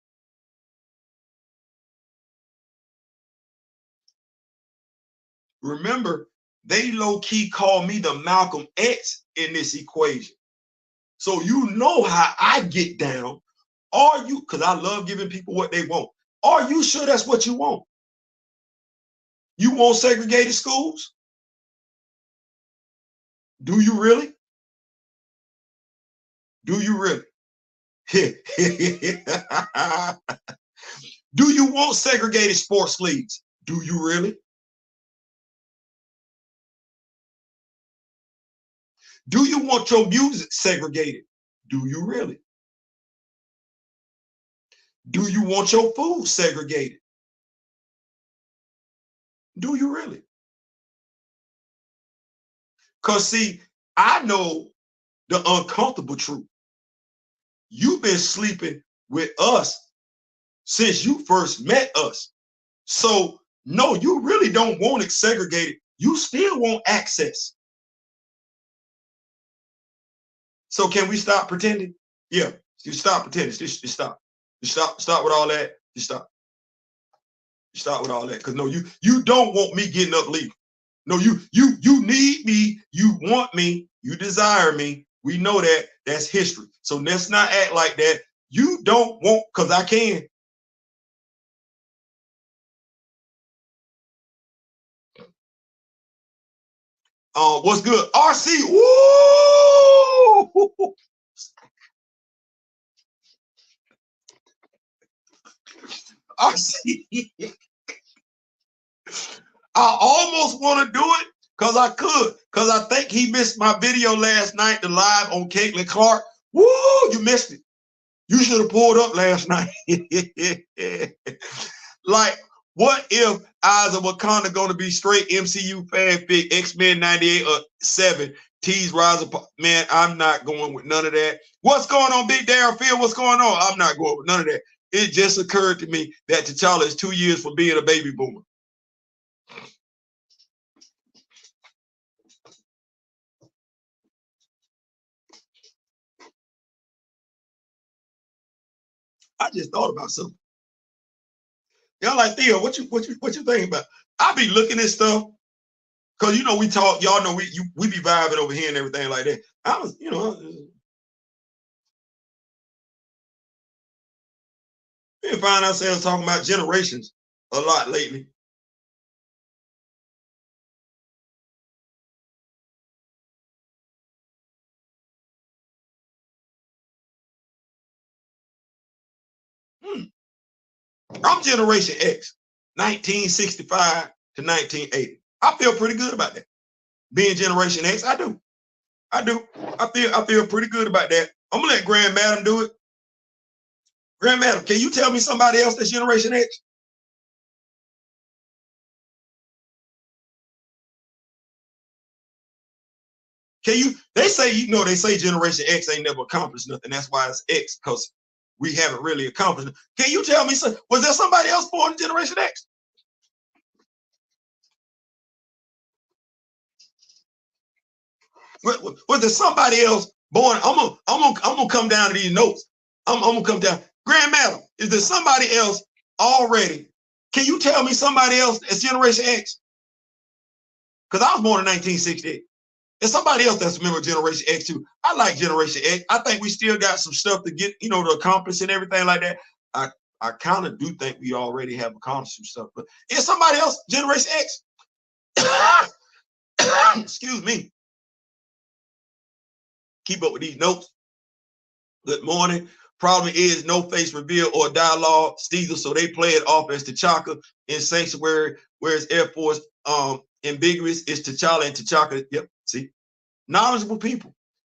Remember, they low-key call me the Malcolm X in this equation. So you know how I get down. Are you, because I love giving people what they want. Are you sure that's what you want? You want segregated schools? Do you really? Do you really? Do you want segregated sports leagues? Do you really? Do you want your music segregated? Do you really? Do you want your food segregated? Do you really? Because, see, I know the uncomfortable truth. You've been sleeping with us since you first met us. So, no, you really don't want it segregated. You still want access. So can we stop pretending? Yeah, you stop pretending. Just stop. Just stop with all that. Just stop. Stop with all that. Because no, you don't want me getting up leaving. No, you need me, you want me, you desire me. We know that. That's history. So let's not act like that. You don't want, because I can. What's good? RC. Woo! RC. I almost want to do it because I could. Because I think he missed my video last night, the live on Caitlin Clark. Woo! You missed it. You should have pulled up last night. Like, what if Eyes of Wakanda going to be straight MCU fanfic, X-Men 98 or 7, T's Rise of... Man, I'm not going with none of that. What's going on, Big Darren Phil? What's going on? I'm not going with none of that. It just occurred to me that T'Challa is 2 years for being a baby boomer. I just thought about something. Y'all like, Theo, what you thinking about? I be looking at stuff because you know we talk. Y'all know we be vibing over here and everything like that. I was, we find ourselves talking about generations a lot lately. I'm Generation X, 1965 to 1980. I feel pretty good about that. Being Generation X, I do. I feel pretty good about that. I'm gonna let Grand Madam do it. Grand Madam, can you tell me somebody else that's Generation X? Can you? They say, they say Generation X ain't never accomplished nothing. That's why it's X, because we haven't really accomplished it. Can you tell me, was there somebody else born in Generation X? Was there somebody else born? I'm gonna come down to these notes. I'm gonna come down. Grand Madam, is there somebody else already? Can you tell me somebody else that's Generation X? Because I was born in 1968. There's somebody else that's a member of Generation X too. I like Generation X. I think we still got some stuff to get, to accomplish and everything like that. I kind of do think we already have accomplished some stuff. But is somebody else Generation X? Excuse me. Keep up with these notes. Good morning. Problem is no face reveal or dialogue. Steezer, so they play it off as T'Chaka in Sanctuary, whereas Air Force ambiguous is T'Challa and T'Chaka. Yep, see, knowledgeable people.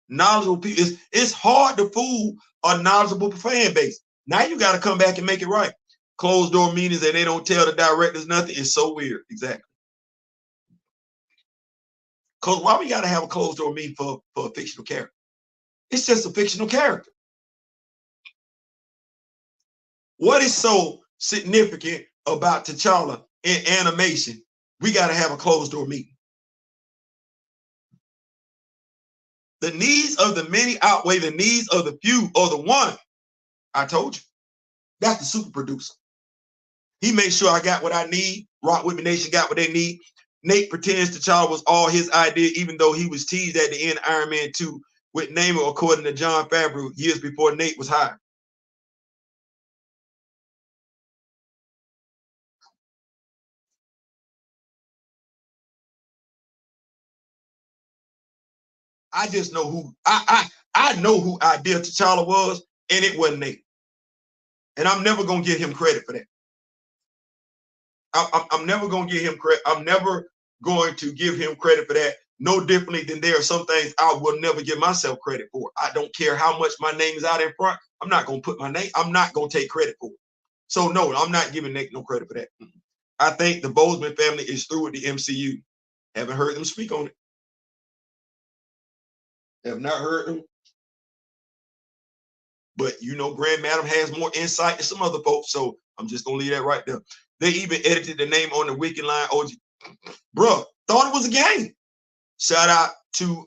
It's hard to fool a knowledgeable fan base. Now you got to come back and make it right. Closed door meetings and they don't tell the directors nothing. It's so weird. Exactly. Because why we got to have a closed door meeting for a fictional character? It's just a fictional character. What is so significant about T'Challa in animation? We got to have a closed door meeting. The needs of the many outweigh the needs of the few or the one. I told you. That's the super producer. He made sure I got what I need. Rock With Me Nation got what they need. Nate pretends T'Challa was all his idea, even though he was teased at the end of Iron Man 2 with Namor, according to Jon Favreau, years before Nate was hired. I just know who I know who Ideal T'Challa was, and it wasn't Nate. And I'm never gonna give him credit for that. I'm never gonna give him credit. I'm never going to give him credit for that. No differently than there are some things I will never give myself credit for. I don't care how much my name is out in front. I'm not gonna put my name. I'm not gonna take credit for it. So no, I'm not giving Nate no credit for that. I think the Boseman family is through with the MCU. Haven't heard them speak on it. Have not heard them. But Grand Madam has more insight than some other folks, so I'm just gonna leave that right there. They even edited the name on the wiki line. OG, bruh, thought it was a game. Shout out to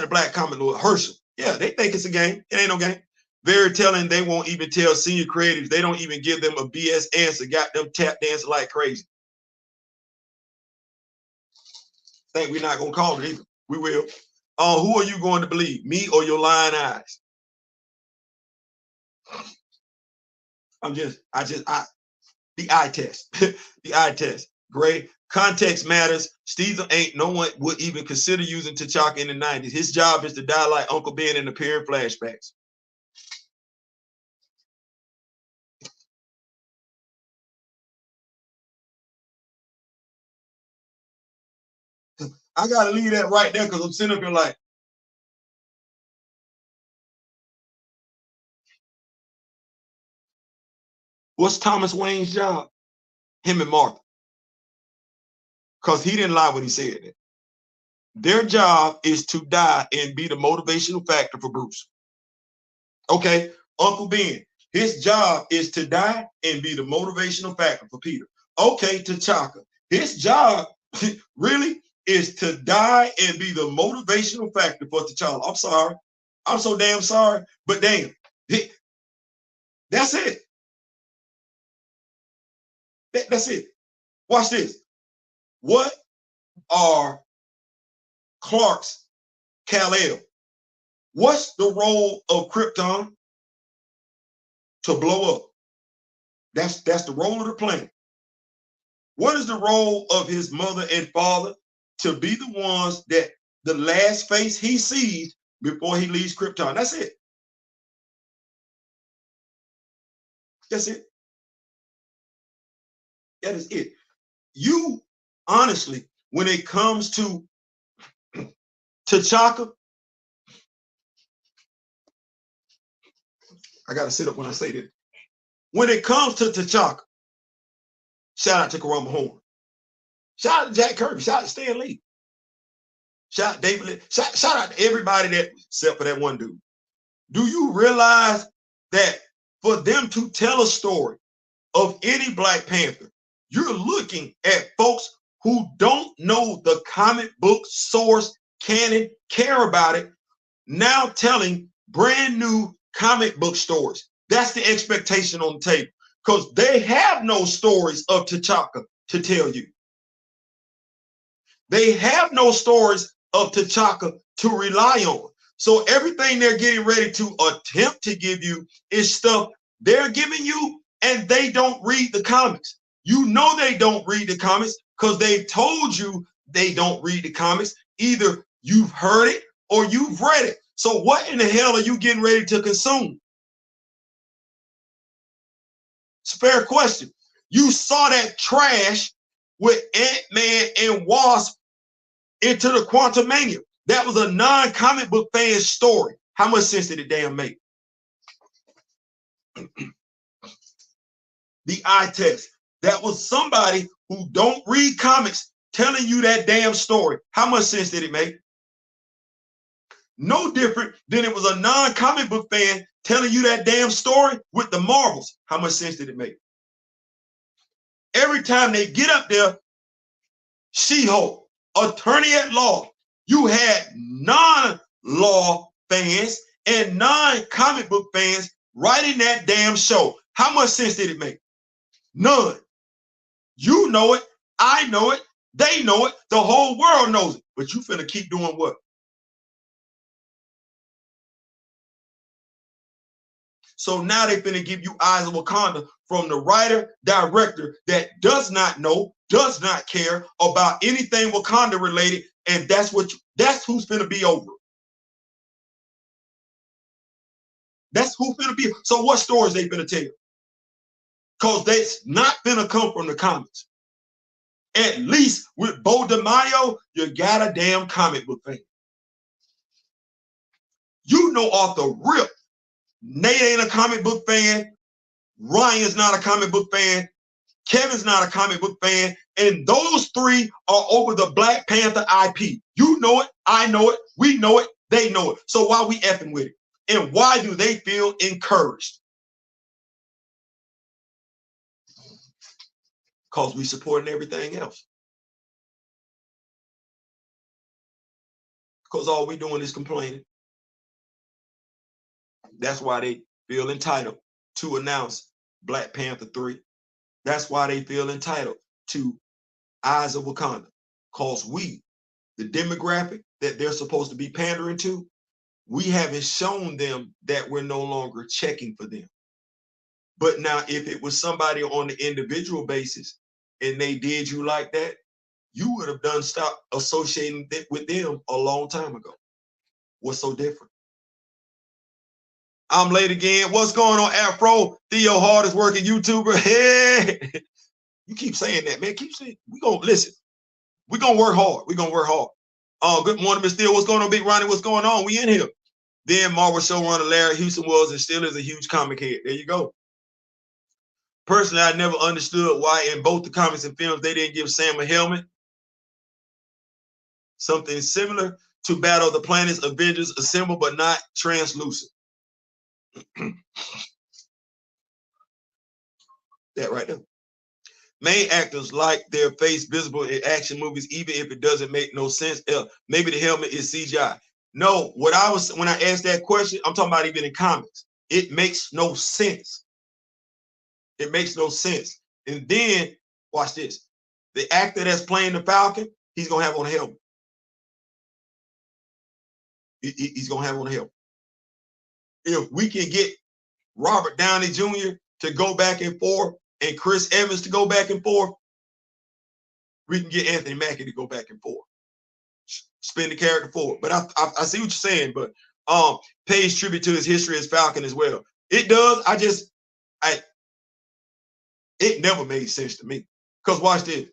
Black Comic Lord Herschel. Yeah, they think it's a game. It ain't no game. Very telling. They won't even tell senior creatives. They don't even give them a BS answer. Got them tap dancing like crazy. Think we're not gonna call it either. We will. Who are you going to believe, me or your lying eyes? The eye test. The eye test. Great. Context matters. Steve ain't no one would even consider using T'Chaka in the 90s. His job is to die like Uncle Ben and appear in flashbacks. I gotta leave that right there because I'm sitting up here like, what's Thomas Wayne's job? Him and Martha. Because he didn't lie when he said that. Their job is to die and be the motivational factor for Bruce. Okay, Uncle Ben, his job is to die and be the motivational factor for Peter. Okay, T'Chaka, his job really is to die and be the motivational factor for T'Challa. I'm sorry. I'm so damn sorry, but damn, that's it. That's it. Watch this. What are Clark's Kal-El? What's the role of Krypton? To blow up. That's the role of the planet. What is the role of his mother and father? To be the ones that the last face he sees before he leaves Krypton. That's it. That's it. That is it. You honestly, when it comes to T'Chaka, I gotta sit up when I say this. When it comes to T'Chaka, shout out to Karama Horn. Shout out to Jack Kirby. Shout out to Stan Lee. Shout out to David Lee. Shout out to everybody that, except for that one dude. Do you realize that for them to tell a story of any Black Panther, you're looking at folks who don't know the comic book source, canon, care about it, now telling brand new comic book stories. That's the expectation on the table, because they have no stories of T'Chaka to tell you. They have no stories of T'Chaka to rely on. So everything they're getting ready to attempt to give you is stuff they're giving you, and they don't read the comics. You know they don't read the comics because they've told you they don't read the comics. Either you've heard it or you've read it. So what in the hell are you getting ready to consume? It's a fair question. You saw that trash with Ant-Man and Wasp into the Quantumania. That was a non-comic book fan story. How much sense did it damn make? The eye test. That was somebody who don't read comics telling you that damn story. How much sense did it make? No different than it was a non-comic book fan telling you that damn story with the Marvels. How much sense did it make? Every time they get up there, She-Hulk, attorney at law, you had non-law fans and non-comic book fans writing that damn show. How much sense did it make? None. You know it, I know it, they know it, the whole world knows it, but you finna keep doing what? So now they finna give you Eyes of Wakanda from the writer, director that does not know, does not care about anything Wakanda related, and that's who's finna be over. That's who's finna be. So what stories they finna tell? Because that's not finna come from the comics. At least with Bo DeMaio, you got a damn comic book fan. You know off the rip, Nate ain't a comic book fan, Ryan's not a comic book fan, Kevin's not a comic book fan, and those three are over the Black Panther IP. You know it, I know it, we know it, they know it. So why we effing with it? And why do they feel encouraged? Because we supporting everything else. Because all we doing is complaining. That's why they feel entitled to announce Black Panther 3. That's why they feel entitled to Eyes of Wakanda. Because we, the demographic that they're supposed to be pandering to, we haven't shown them that we're no longer checking for them. But now, if it was somebody on the individual basis and they did you like that, you would have done stop associating with them a long time ago. What's so different? I'm late again. What's going on, Afro? Theo, hardest working YouTuber. Hey, you keep saying that, man. Keep saying. We gonna listen. We gonna work hard. We gonna work hard. Good morning, Mr. Theo. What's going on, Big Ronnie? What's going on? We in here. Then Marvel showrunner Larry Houston was and still is a huge comic head. There you go. Personally, I never understood why in both the comics and films they didn't give Sam a helmet. Something similar to Battle of the Planets, Avengers Assemble, but not translucent. That right there. Main actors like their face visible in action movies, even if it doesn't make no sense. Maybe the helmet is CGI. No, when I asked that question, I'm talking about even in comics. It makes no sense. It makes no sense. And then, watch this. The actor that's playing the Falcon, he's going to have on a helmet. He's going to have on a helmet. If we can get Robert Downey Jr. to go back and forth and Chris Evans to go back and forth, we can get Anthony Mackie to go back and forth. Spin the character forward. But I see what you're saying, but pays tribute to his history as Falcon as well. It does. It never made sense to me. Because watch this.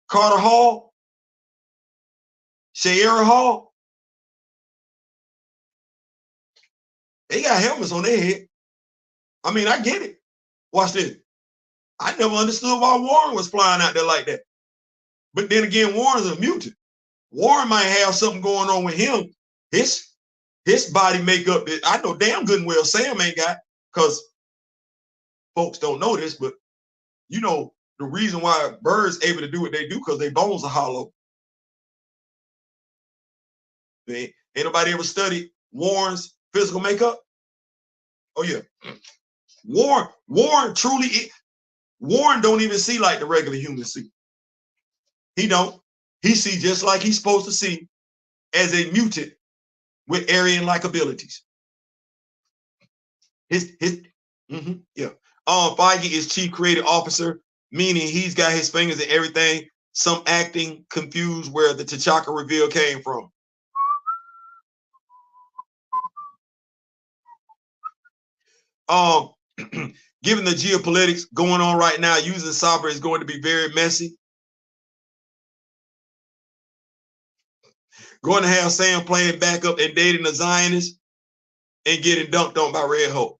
Carter Hall, Sierra Hall, they got helmets on their head. I mean, I get it. Watch this. I never understood why Warren was flying out there like that. But then again, Warren's a mutant. Warren might have something going on with him. His body makeup, I know damn good and well Sam ain't got, because folks don't know this, but you know, the reason why birds able to do what they do because their bones are hollow. Ain't nobody ever studied Warren's physical makeup? Oh yeah. Warren truly, Warren don't even see like the regular humans see. He don't. He see just like he's supposed to see as a mutant with Aryan-like abilities. Yeah. Feige is chief creative officer, meaning he's got his fingers in everything. Some acting confused where the T'Chaka reveal came from. Given the geopolitics going on right now, using cyber is going to be very messy. Going to have Sam playing backup and dating a Zionist and getting dunked on by Red Hope.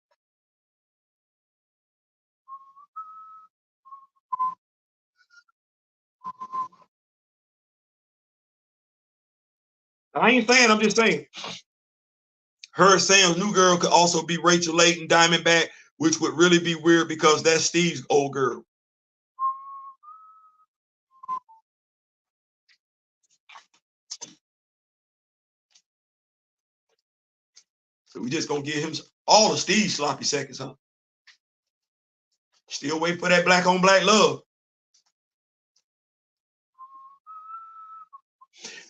I ain't saying, I'm just saying. Her Sam's new girl could also be Rachel Layton Diamondback, which would really be weird because that's Steve's old girl. So we just gonna give him all of Steve's sloppy seconds, huh? Still waiting for that black on black love.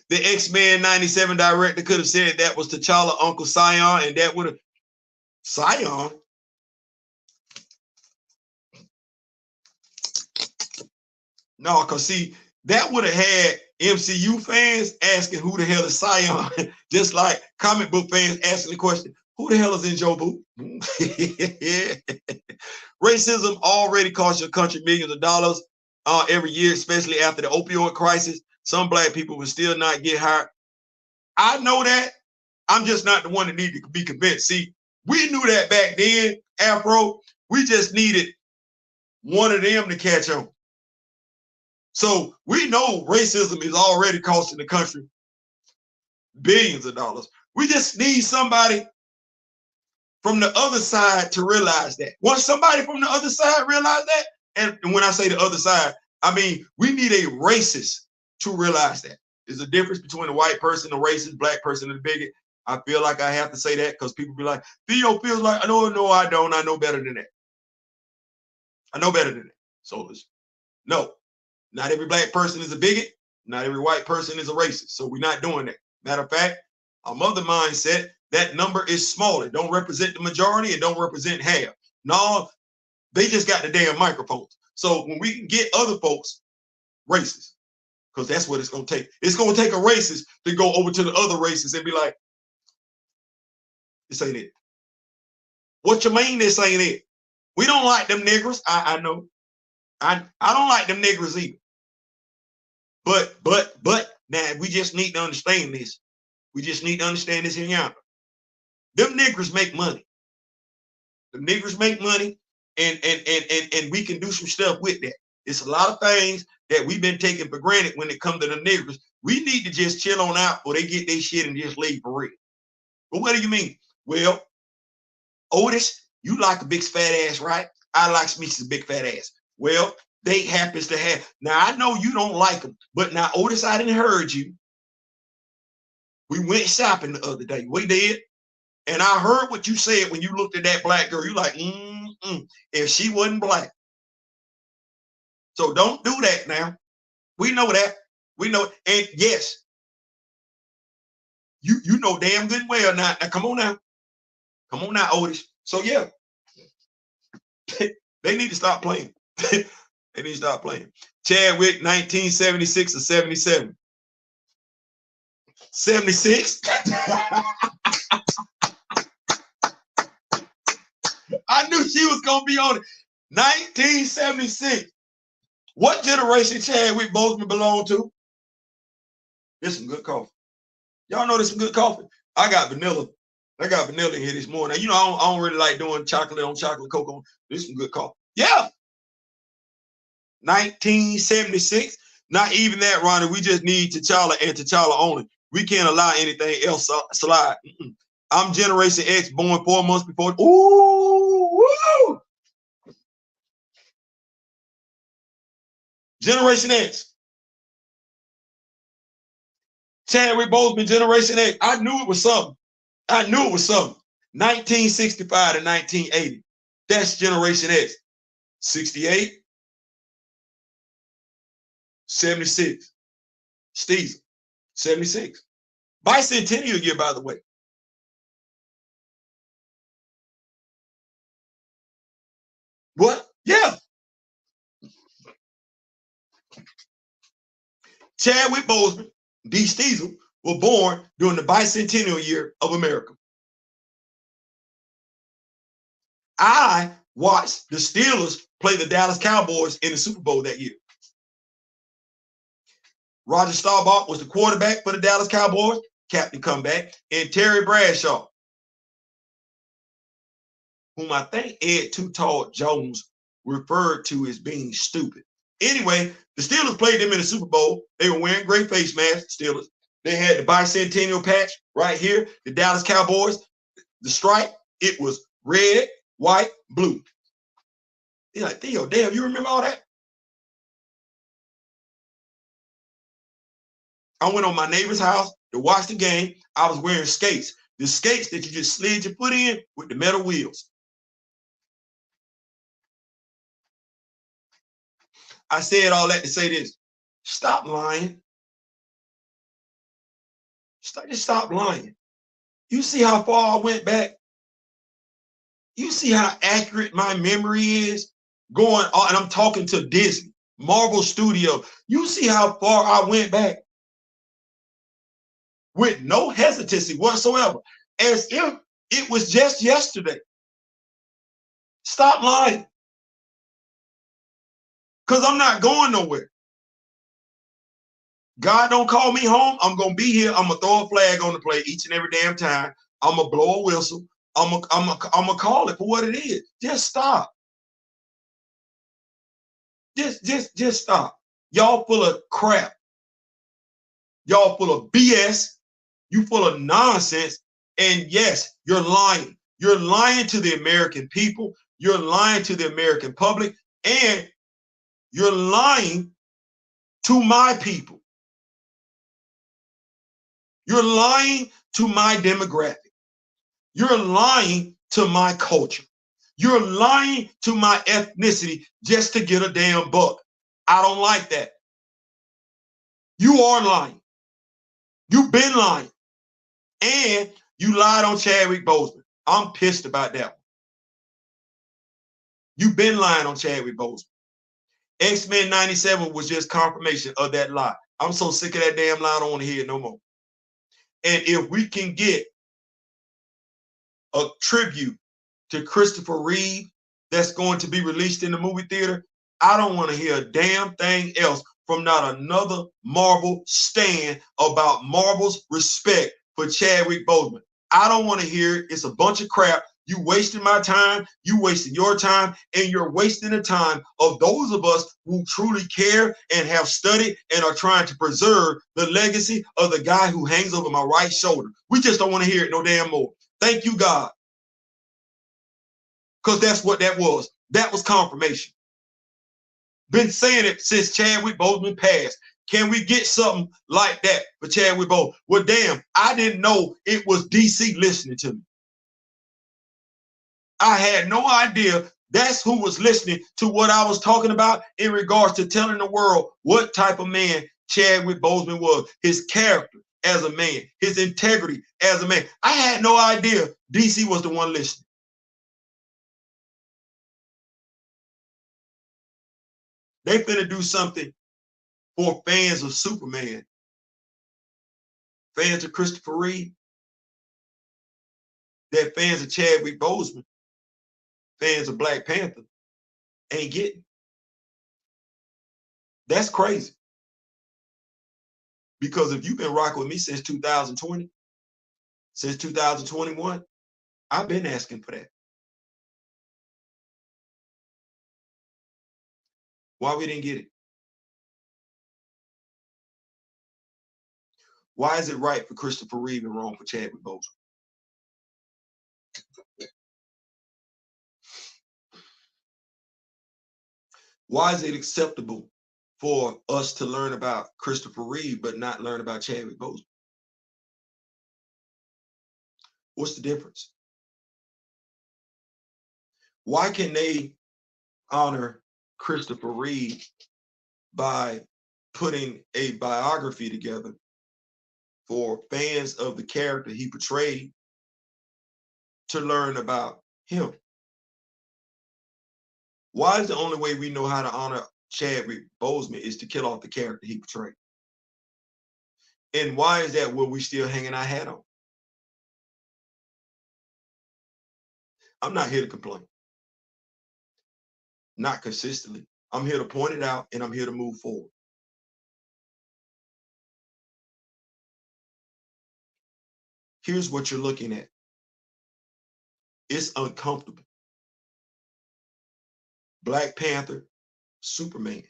The X-Men 97 director could have said that was T'Challa Uncle Sion, and that would have Sion. No, because see, that would have had MCU fans asking who the hell is Sion, just like comic book fans asking the question, who the hell is Njobu? Racism already costs your country millions of dollars every year, especially after the opioid crisis. Some black people will still not get hired. I know that. I'm just not the one that needed to be convinced. See, we knew that back then, Afro. We just needed one of them to catch on. So we know racism is already costing the country billions of dollars. We just need somebody from the other side to realize that. Once somebody from the other side realize that, and when I say the other side, I mean we need a racist to realize that. There's a difference between a white person, a racist, black person, and a bigot. I feel like I have to say that because people be like, Theo feels like, no, I don't. I know better than that. I know better than that. So no, not every black person is a bigot. Not every white person is a racist. So we're not doing that. Matter of fact, our mother mindset, that number is small. It don't represent the majority. It don't represent half. No, they just got the damn microphones. So when we can get other folks racist, because that's what it's going to take. It's going to take a racist to go over to the other races and be like, this ain't it. What you mean this ain't it? We don't like them niggers. I know. I don't like them niggers either. But now we just need to understand this. We just need to understand this in yonder. Them niggers make money. The niggers make money, and we can do some stuff with that. It's a lot of things that we've been taking for granted when it comes to the niggers. We need to just chill on out or they get their shit and just leave for real. But what do you mean? Well, Otis, you like a big fat ass, right? I like me some big fat ass. Well, they happens to have. Now, I know you don't like them, but now, Otis, I didn't heard you. We went shopping the other day. We did. And I heard what you said when you looked at that black girl. You're like, if she wasn't black. So don't do that now. We know that. We know. And yes, you know damn good well now. Now come on now. Come on now, Otis. So yeah, they need to stop playing. They need to stop playing. Chadwick, 1976 or 77? 76? she was gonna be on it. 1976. What generation Chadwick Boseman belonged to? This some good coffee. Y'all know this some good coffee. I got vanilla. I got vanilla in here this morning. Now, you know, I don't really like doing chocolate on chocolate cocoa. This is some good coffee. Yeah. 1976. Not even that, Ronnie. We just need T'Challa and T'Challa only. We can't allow anything else slide. I'm Generation X, born 4 months before. Ooh, woo! Generation X. Chadwick Boseman, Generation X. I knew it was something. I knew it was something. 1965 to 1980. That's Generation X. 68, 76. Steezer, 76. Bicentennial year, by the way. What? Yeah. Chadwick Boseman, D. Steezer, were born during the bicentennial year of America. I watched the Steelers play the Dallas Cowboys in the Super Bowl that year. Roger Staubach was the quarterback for the Dallas Cowboys, captain comeback, and Terry Bradshaw, whom I think Ed Too Tall Jones referred to as being stupid. Anyway, the Steelers played them in the Super Bowl. They were wearing gray face masks, Steelers. They had the bicentennial patch right here. The Dallas Cowboys, the stripe, it was red, white, blue. You're like, Theo, damn, you remember all that? I went on my neighbor's house to watch the game. I was wearing skates. The skates that you just slid your foot in with the metal wheels. I said all that to say this. Stop lying. Just stop lying. You see how far I went back? You see how accurate my memory is? Going on, and I'm talking to Disney, Marvel Studio. You see how far I went back? With no hesitancy whatsoever, as if it was just yesterday. Stop lying. Because I'm not going nowhere. God don't call me home. I'm going to be here. I'm going to throw a flag on the play each and every damn time. I'm going to blow a whistle. I'm going to call it for what it is. Just stop. Just stop. Y'all full of crap. Y'all full of BS. You full of nonsense. And yes, you're lying. You're lying to the American people. You're lying to the American public. And you're lying to my people. You're lying to my demographic. You're lying to my culture. You're lying to my ethnicity just to get a damn buck. I don't like that. You are lying. You've been lying. And you lied on Chadwick Boseman. I'm pissed about that one. You've been lying on Chadwick Boseman. X-Men 97 was just confirmation of that lie. I'm so sick of that damn lie, I don't want to hear it no more. And if we can get a tribute to Christopher Reeve that's going to be released in the movie theater, I don't want to hear a damn thing else from not another Marvel stand about Marvel's respect for Chadwick Boseman. I don't want to hear it. It's a bunch of crap. You wasting my time, you wasting your time, and you're wasting the time of those of us who truly care and have studied and are trying to preserve the legacy of the guy who hangs over my right shoulder. We just don't want to hear it no damn more. Thank you, God. Because that's what that was. That was confirmation. Been saying it since Chadwick Boseman passed. Can we get something like that for Chadwick Boseman? Well, damn, I didn't know it was DC listening to me. I had no idea that's who was listening to what I was talking about in regards to telling the world what type of man Chadwick Boseman was, his character as a man, his integrity as a man. I had no idea DC was the one listening. They finna do something for fans of Superman, fans of Christopher Reeve, that fans of Chadwick Boseman. fans of Black Panther ain't getting. That's crazy. Because if you've been rocking with me since 2020, since 2021, I've been asking for that. Why we didn't get it? Why is it right for Christopher Reeve and wrong for Chadwick Boseman? Why is it acceptable for us to learn about Christopher Reeve but not learn about Chadwick Boseman? What's the difference? Why can they honor Christopher Reeve by putting a biography together for fans of the character he portrayed to learn about him? Why is the only way we know how to honor Chadwick Boseman is to kill off the character he portrayed? And why is that where we still hanging our hat on? I'm not here to complain. Not consistently. I'm here to point it out and I'm here to move forward. Here's what you're looking at. It's uncomfortable. Black Panther, Superman,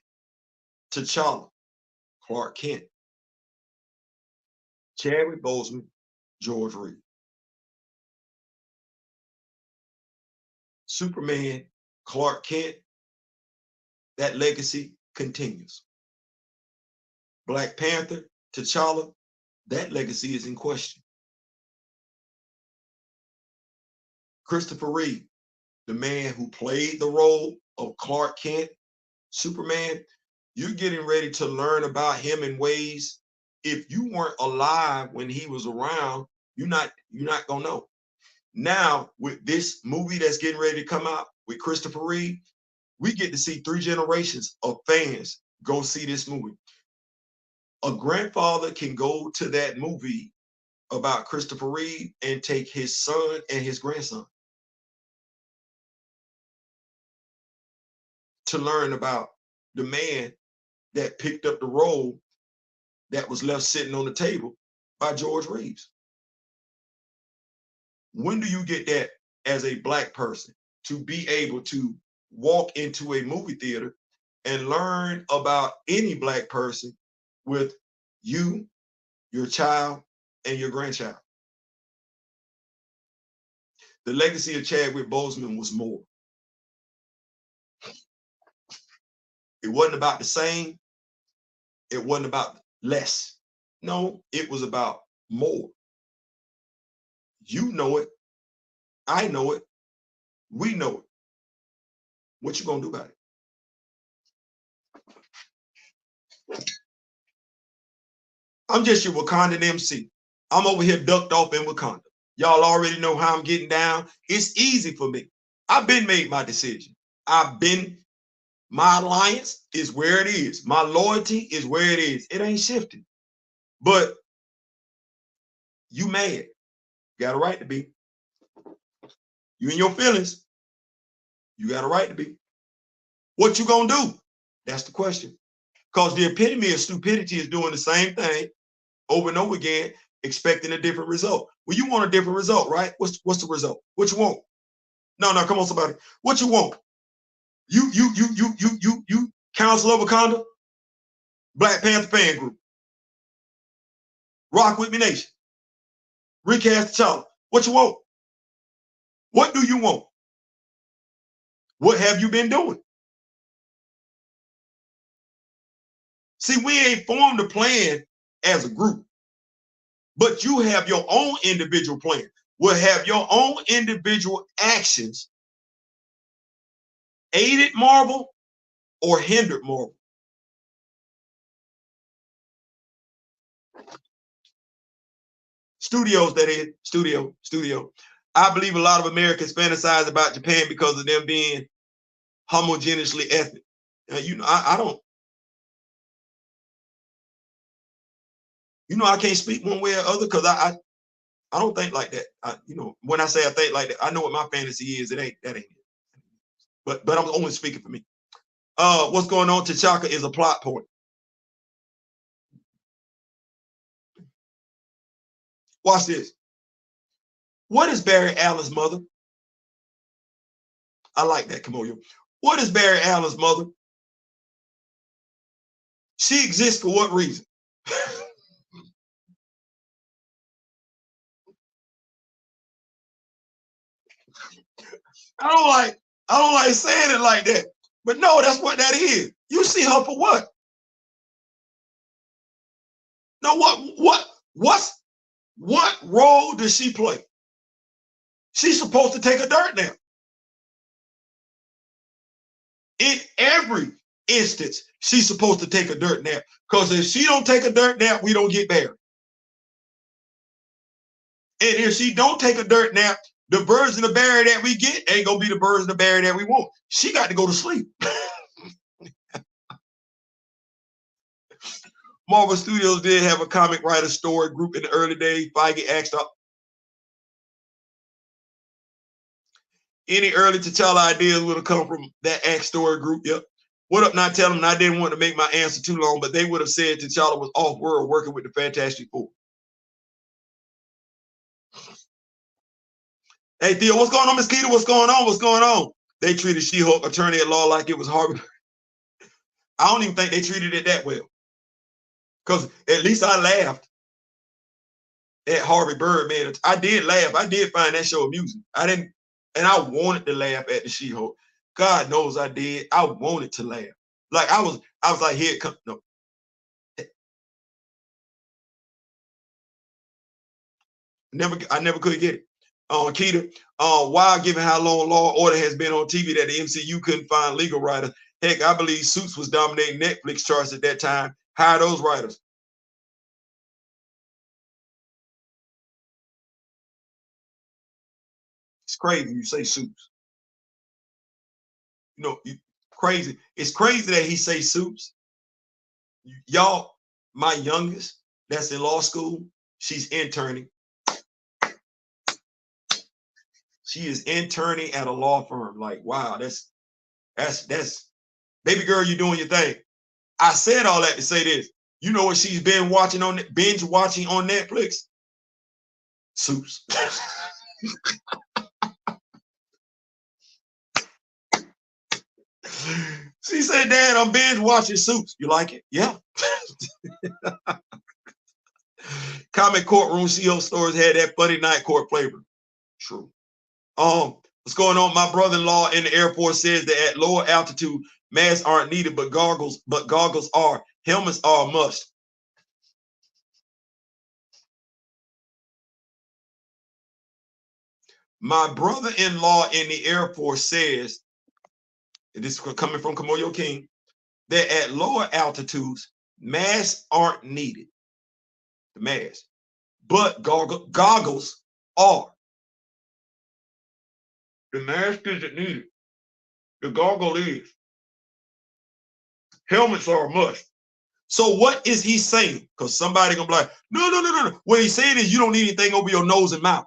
T'Challa, Clark Kent, Chadwick Boseman, George Reed. Superman, Clark Kent, that legacy continues. Black Panther, T'Challa, that legacy is in question. Christopher Reeve, the man who played the role of Clark Kent, Superman, you're getting ready to learn about him in ways, if you weren't alive when he was around, you're not gonna know. Now, with this movie that's getting ready to come out with Christopher Reeve, we get to see 3 generations of fans go see this movie. A grandfather can go to that movie about Christopher Reeve and take his son and his grandson to learn about the man that picked up the role that was left sitting on the table by George Reeves. When do you get that as a Black person, to be able to walk into a movie theater and learn about any Black person with you, your child, and your grandchild? The legacy of Chadwick Boseman was more. It wasn't about the same. It wasn't about less. No, it was about more. You know it. I know it. We know it. What you gonna do about it? I'm just your Wakandan MC. I'm over here ducked off in Wakanda. Y'all already know how I'm getting down. It's easy for me. I've been made my decision. My alliance is where it is. My loyalty is where it is. It ain't shifting. But you mad. You got a right to be. You in your feelings. You got a right to be. What you gonna do? That's the question. Because the epitome of stupidity is doing the same thing over and over again, expecting a different result. Well, you want a different result, right? What's the result? What you want? No, come on, somebody. What you want? You, Council of Wakanda, Black Panther fan group, Rock With Me Nation, Recast T'Challa. What you want? What do you want? What have you been doing? See, we ain't formed a plan as a group, but you have your own individual plan. Will have your own individual actions aided Marvel or hindered Marvel. Studios, that is, studio. I believe a lot of Americans fantasize about Japan because of them being homogeneously ethnic. I don't. I can't speak one way or other because I don't think like that. When I say I think like that, I know what my fantasy is. That ain't it. but I'm only speaking for me. What's going on? T'Chaka is a plot point. Watch this. What is Barry Allen's mother? I like that, Kamoyo. What is Barry Allen's mother? She exists for what reason? I don't like saying it like that. But no, that's what that is. You see her for what? No, what role does she play? She's supposed to take a dirt nap. In every instance, she's supposed to take a dirt nap. Because if she don't take a dirt nap, we don't get buried. And if she don't take a dirt nap, the version of Barry that we get ain't gonna be the version of Barry that we want. She got to go to sleep. Marvel Studios did have a comic writer story group in the early days. Feige asked up any early T'Challa ideas would have come from that act story group. Yep. What up, not telling them I didn't want to make my answer too long, but they would have said T'Challa was off world working with the Fantastic Four. Hey, Theo, what's going on, Mosquito? What's going on? What's going on? They treated She-Hulk attorney at law like it was Harvey. I don't even think they treated it that well. Because at least I laughed at Harvey Birdman. I did laugh. I did find that show amusing. I didn't, and I wanted to laugh at the She-Hulk. God knows I did. I wanted to laugh. Like I was like, here it comes. No. I never could get it. Keita, while given how long Law and Order has been on TV that the MCU couldn't find legal writers. Heck, I believe Suits was dominating Netflix charts at that time. Hire those writers. It's crazy you say Suits. You know, crazy. It's crazy that he say Suits. Y'all, my youngest that's in law school, she's interning. She is interning at a law firm. Like, wow, that's baby girl, you're doing your thing. I said all that to say this. You know what she's been watching on binge watching on Netflix? Suits. She said, Dad, I'm binge watching Suits. You like it? Yeah. Comic courtroom CEO stores had that funny night court flavor. True. What's going on? My brother-in-law in the Air Force says that at lower altitude, masks aren't needed, but goggles are. Helmets are a must. My brother-in-law in the Air Force says, and this is coming from Kamoyo King, that at lower altitudes, masks aren't needed. The mask, but goggles are. The mask isn't needed. The goggle is. Helmets are a must. So what is he saying? Because somebody gonna be like, no. What he's saying is you don't need anything over your nose and mouth.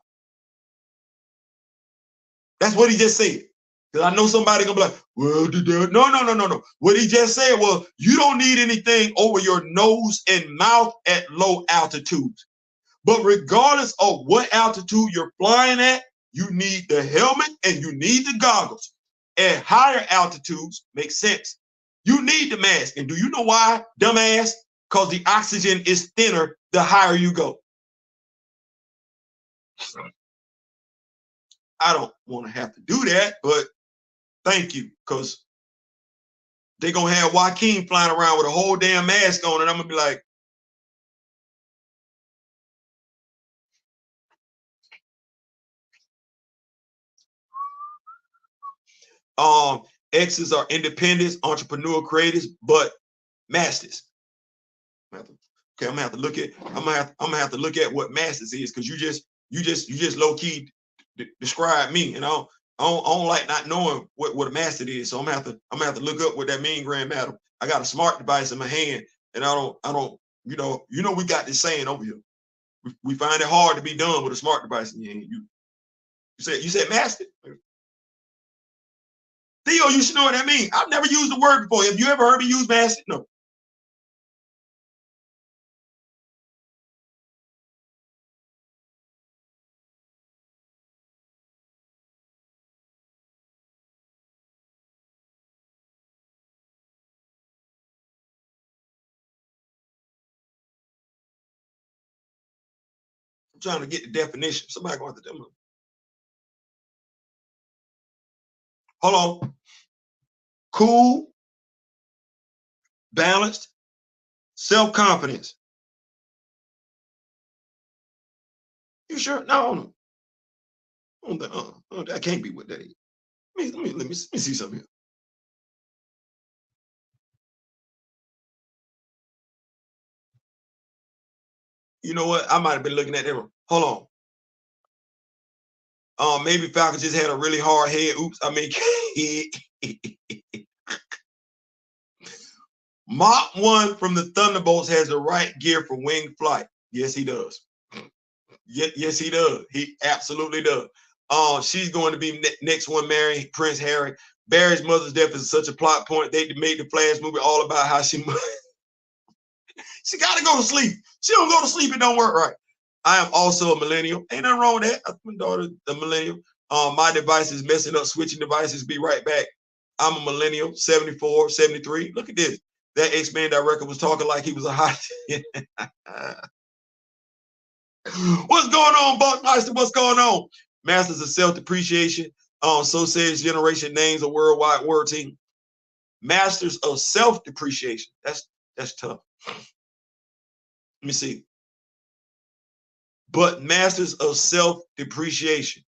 That's what he just said. Because I know somebody gonna be like, well, no. What he just said was you don't need anything over your nose and mouth at low altitudes. But regardless of what altitude you're flying at, you need the helmet and you need the goggles. At higher altitudes, makes sense. You need the mask. And do you know why, dumbass? Because the oxygen is thinner the higher you go. I don't want to have to do that, but thank you, because they're going to have Joaquin flying around with a whole damn mask on, and I'm going to be like, X's are independents, entrepreneur creators, but masters. Okay, I'm gonna have to look at. I'm gonna have to look at what masters is, because you just low key describe me, and I don't like not knowing what a master is. So I'm gonna have to look up what that mean, Grand Madam. I got a smart device in my hand, and I don't. You know we got this saying over here. We find it hard to be done with a smart device in your hand. You said master. Theo, you should know what that means. I've never used the word before. Have you ever heard me use master? No. I'm trying to get the definition. Somebody going to tell me. Hold on. Cool, balanced, self-confidence. You sure? No. That can't be what that is. Let me see something here. You know what? I might have been looking at that wrong. Hold on. Maybe Falcon just had a really hard head. Oops, I mean, Mach 1 from the Thunderbolts has the right gear for wing flight. Yes, he does. Yes, he does. He absolutely does. She's going to be next one marrying Prince Harry. Barry's mother's death is such a plot point. They made the Flash movie all about how she she got to go to sleep. She don't go to sleep, it don't work right. I am also a millennial. Ain't nothing wrong with that. My daughter, the millennial. My device is messing up, switching devices. Be right back. I'm a millennial, 74, 73. Look at this. That X-Men director was talking like he was a hot. What's going on, Buckmeister? What's going on? Masters of Self-Depreciation. So says Generation Names, a worldwide word team. Masters of Self-Depreciation. That's tough. Let me see. But Masters of Self-Depreciation.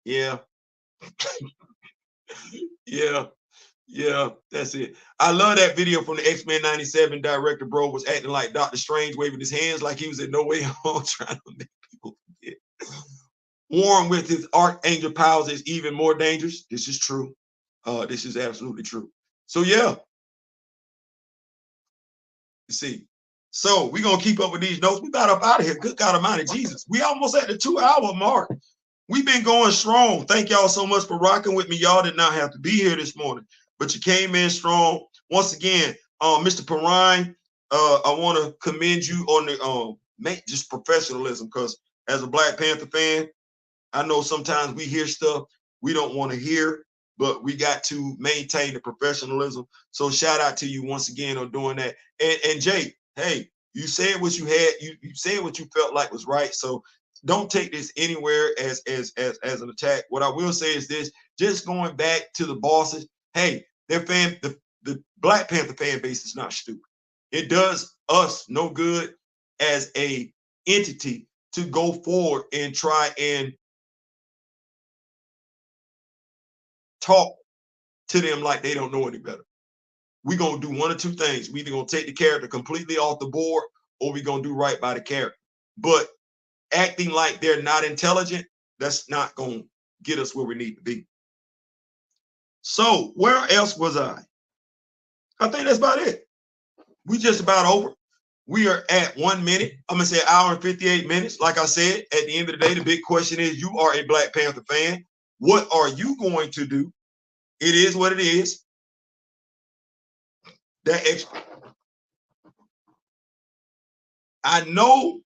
Yeah. Yeah, that's it. I love that video from the X-Men 97 director, bro, was acting like Dr. Strange, waving his hands like he was in No Way Home, trying to make people forget. Warren with his archangel powers is even more dangerous. This is true. This is absolutely true. So yeah. You see. So we're gonna keep up with these notes. We got up out of here. Good God Almighty Jesus. We almost at the 2-hour mark. We've been going strong. Thank y'all so much for rocking with me. Y'all did not have to be here this morning, but you came in strong. Once again, Mr. Perrine, I want to commend you on the just professionalism, because as a Black Panther fan, I know sometimes we hear stuff we don't want to hear, but we got to maintain the professionalism. So shout out to you once again on doing that. And Jay, hey, you said what you had. You said what you felt like was right. So don't take this anywhere as an attack. What I will say is this: just going back to the bosses. Hey, their the Black Panther fan base is not stupid. It does us no good as a entity to go forward and try and talk to them like they don't know any better. We're going to do one or two things. We either going to take the character completely off the board, or we're going to do right by the character. But acting like they're not intelligent, that's not going to get us where we need to be. So where else was I? I think that's about it. We just about over. We are at 1 minute. I'm going to say 1 hour and 58 minutes. Like I said, at the end of the day, the big question is, you are a Black Panther fan. What are you going to do? It is what it is. That extra. I know.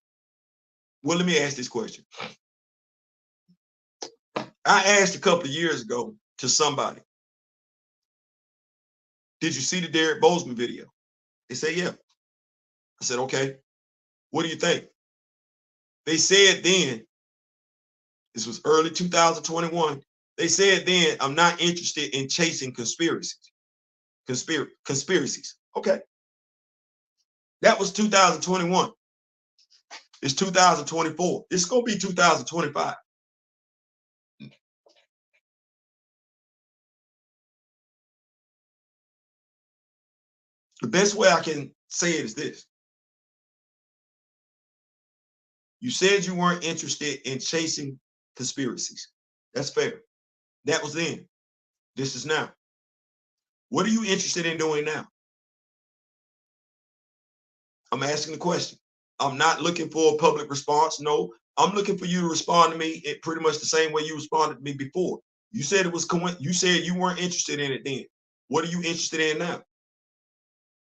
Well, let me ask this question. I asked a couple of years ago to somebody, did you see the Derek Bozeman video? They said, yeah. I said, okay. What do you think? They said then, this was early 2021. They said then, I'm not interested in chasing conspiracies. Conspiracies. Okay. That was 2021. It's 2024. It's going to be 2025. The best way I can say it is this. You said you weren't interested in chasing conspiracies. That's fair. That was then. This is now. What are you interested in doing now? I'm asking the question. I'm not looking for a public response. No, I'm looking for you to respond to me in pretty much the same way you responded to me before. You said it was you said you weren't interested in it then. What are you interested in now?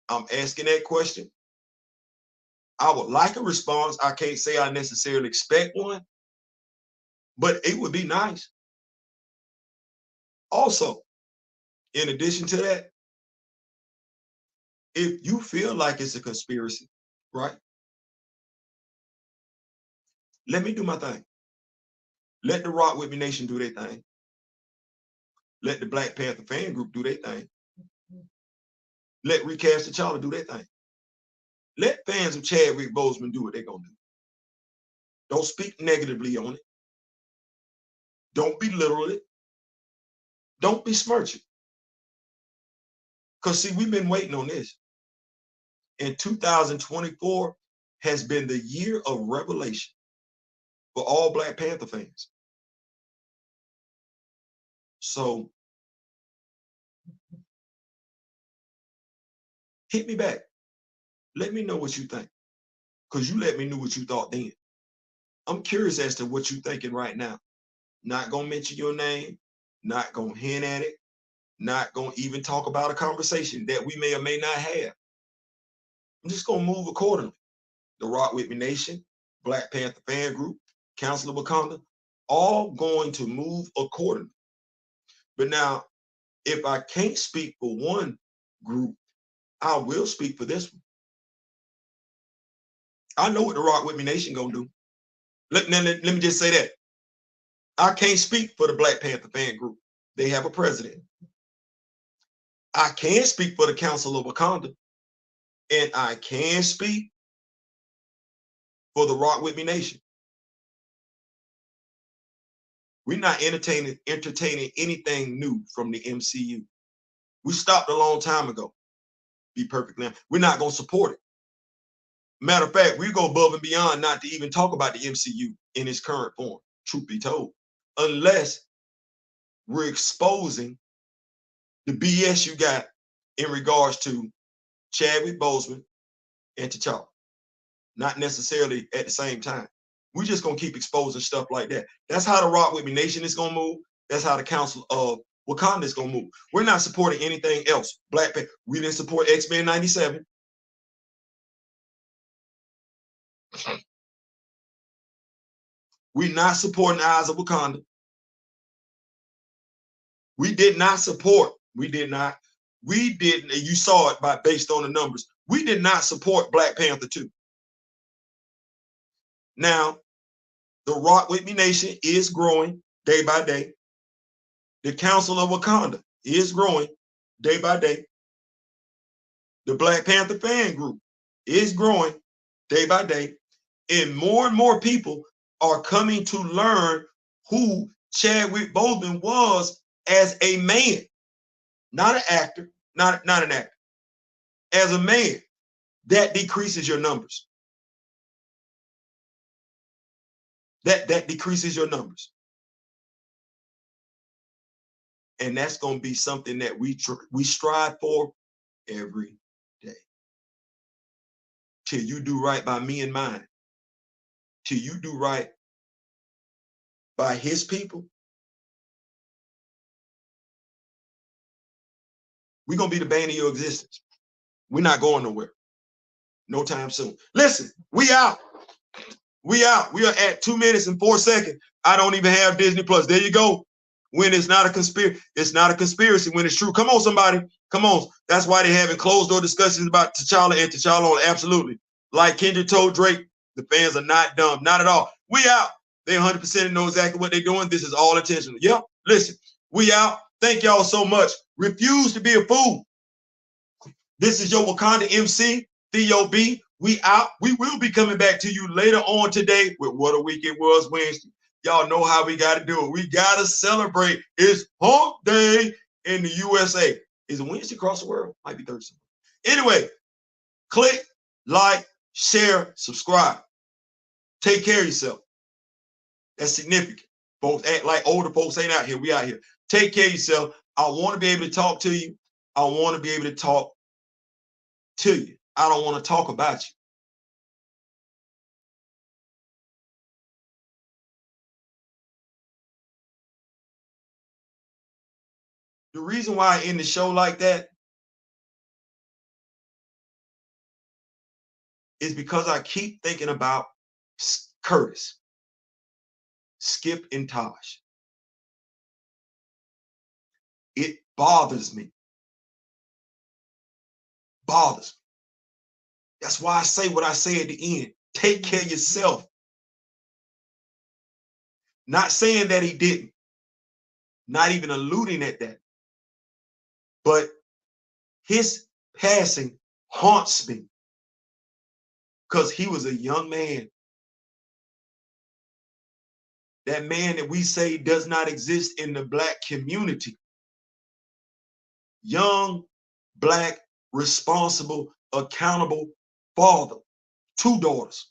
I'm asking that question. I would like a response. I can't say I necessarily expect one, but it would be nice. Also, in addition to that, if you feel like it's a conspiracy, right? Let me do my thing. Let the Rock With Me Nation do their thing. Let the Black Panther fan group do their thing. Let Recast T'Challa do their thing. Let fans of Chadwick Boseman do what they're going to do. Don't speak negatively on it. Don't belittle it. Don't besmirch it. Because, see, we've been waiting on this. And 2024 has been the year of revelation for all Black Panther fans. So, hit me back. Let me know what you think. Because you let me know what you thought then. I'm curious as to what you're thinking right now. Not going to mention your name. Not going to hint at it. Not going to even talk about a conversation that we may or may not have. I'm just going to move accordingly. The Rock With Me Nation, Black Panther Fan Group, Council of Wakanda, all going to move accordingly. But now, if I can't speak for one group, I will speak for this one. I know what the Rock With Me Nation gonna do. Let me just say that. I can't speak for the Black Panther Fan Group. They have a president. I can speak for the Council of Wakanda. And I can speak for the Rock With Me Nation. We're not entertaining anything new from the MCU. We stopped a long time ago. Be perfectly honest. We're not going to support it. Matter of fact, we go above and beyond not to even talk about the MCU in its current form, truth be told, unless we're exposing the BS you got in regards to Chadwick Boseman and T'Challa. Not necessarily at the same time. We're just going to keep exposing stuff like that. That's how the Rock With Me Nation is going to move. That's how the Council of Wakanda is going to move. We're not supporting anything else. Black Panther. We didn't support X-Men 97. We're not supporting Eyes of Wakanda. We did not support. We didn't. You saw it based on the numbers. We did not support Black Panther 2. Now, the Rock With Me Nation is growing day by day. The Council of Wakanda is growing day by day. The Black Panther Fan Group is growing day by day. And more people are coming to learn who Chadwick Boseman was as a man, not an actor, not an actor. As a man, that decreases your numbers. That decreases your numbers. And that's going to be something that we strive for every day. Till you do right by me and mine. Till you do right by his people. We're going to be the bane of your existence. We're not going nowhere. No time soon. Listen, we out. We out. We are at 2 minutes and 4 seconds. I don't even have Disney Plus. There you go. When it's not a conspiracy, it's not a conspiracy when it's true. Come on, somebody. Come on. That's why they're having closed door discussions about T'Challa and T'Challa on. Absolutely. Like Kendrick told Drake, the fans are not dumb. Not at all. We out. They 100% know exactly what they're doing. This is all intentional. Yeah. Listen, we out. Thank y'all so much. Refuse to be a fool. This is your Wakanda MC, Theo B. We out. We will be coming back to you later on today with What a Week It Was Wednesday. Y'all know how we got to do it. We got to celebrate. It's Hump Day in the USA. Is it Wednesday across the world? Might be Thursday. Anyway, click, like, share, subscribe. Take care of yourself. That's significant. Folks act like older folks ain't out here. We out here. Take care of yourself. I want to be able to talk to you. I want to be able to talk to you. I don't want to talk about you. The reason why I end the show like that is because I keep thinking about Curtis, Skip, and Tosh. It bothers me. Bothers me. That's why I say what I say at the end. Take care of yourself. Not saying that he didn't. Not even alluding at that. But his passing haunts me because he was a young man. That man that we say does not exist in the Black community. Young, Black, responsible, accountable father. 2 daughters.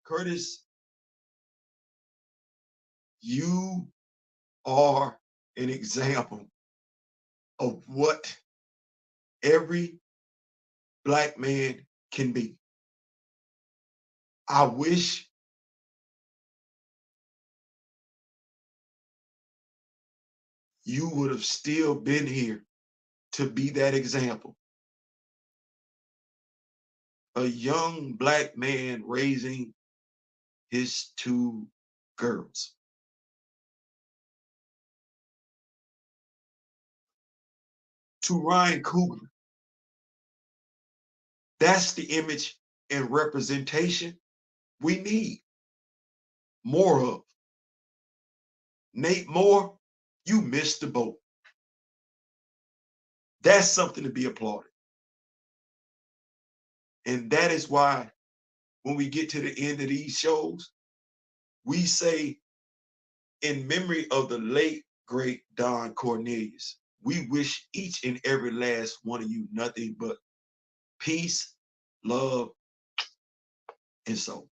Curtis, you are an example of what every Black man can be. I wish you would have still been here to be that example. A young Black man raising his 2 girls. To Ryan Coogler, that's the image and representation we need more of. Nate Moore, you missed the boat. That's something to be applauded. And that is why when we get to the end of these shows, we say, in memory of the late, great Don Cornelius, we wish each and every last one of you nothing but peace, love, and soul.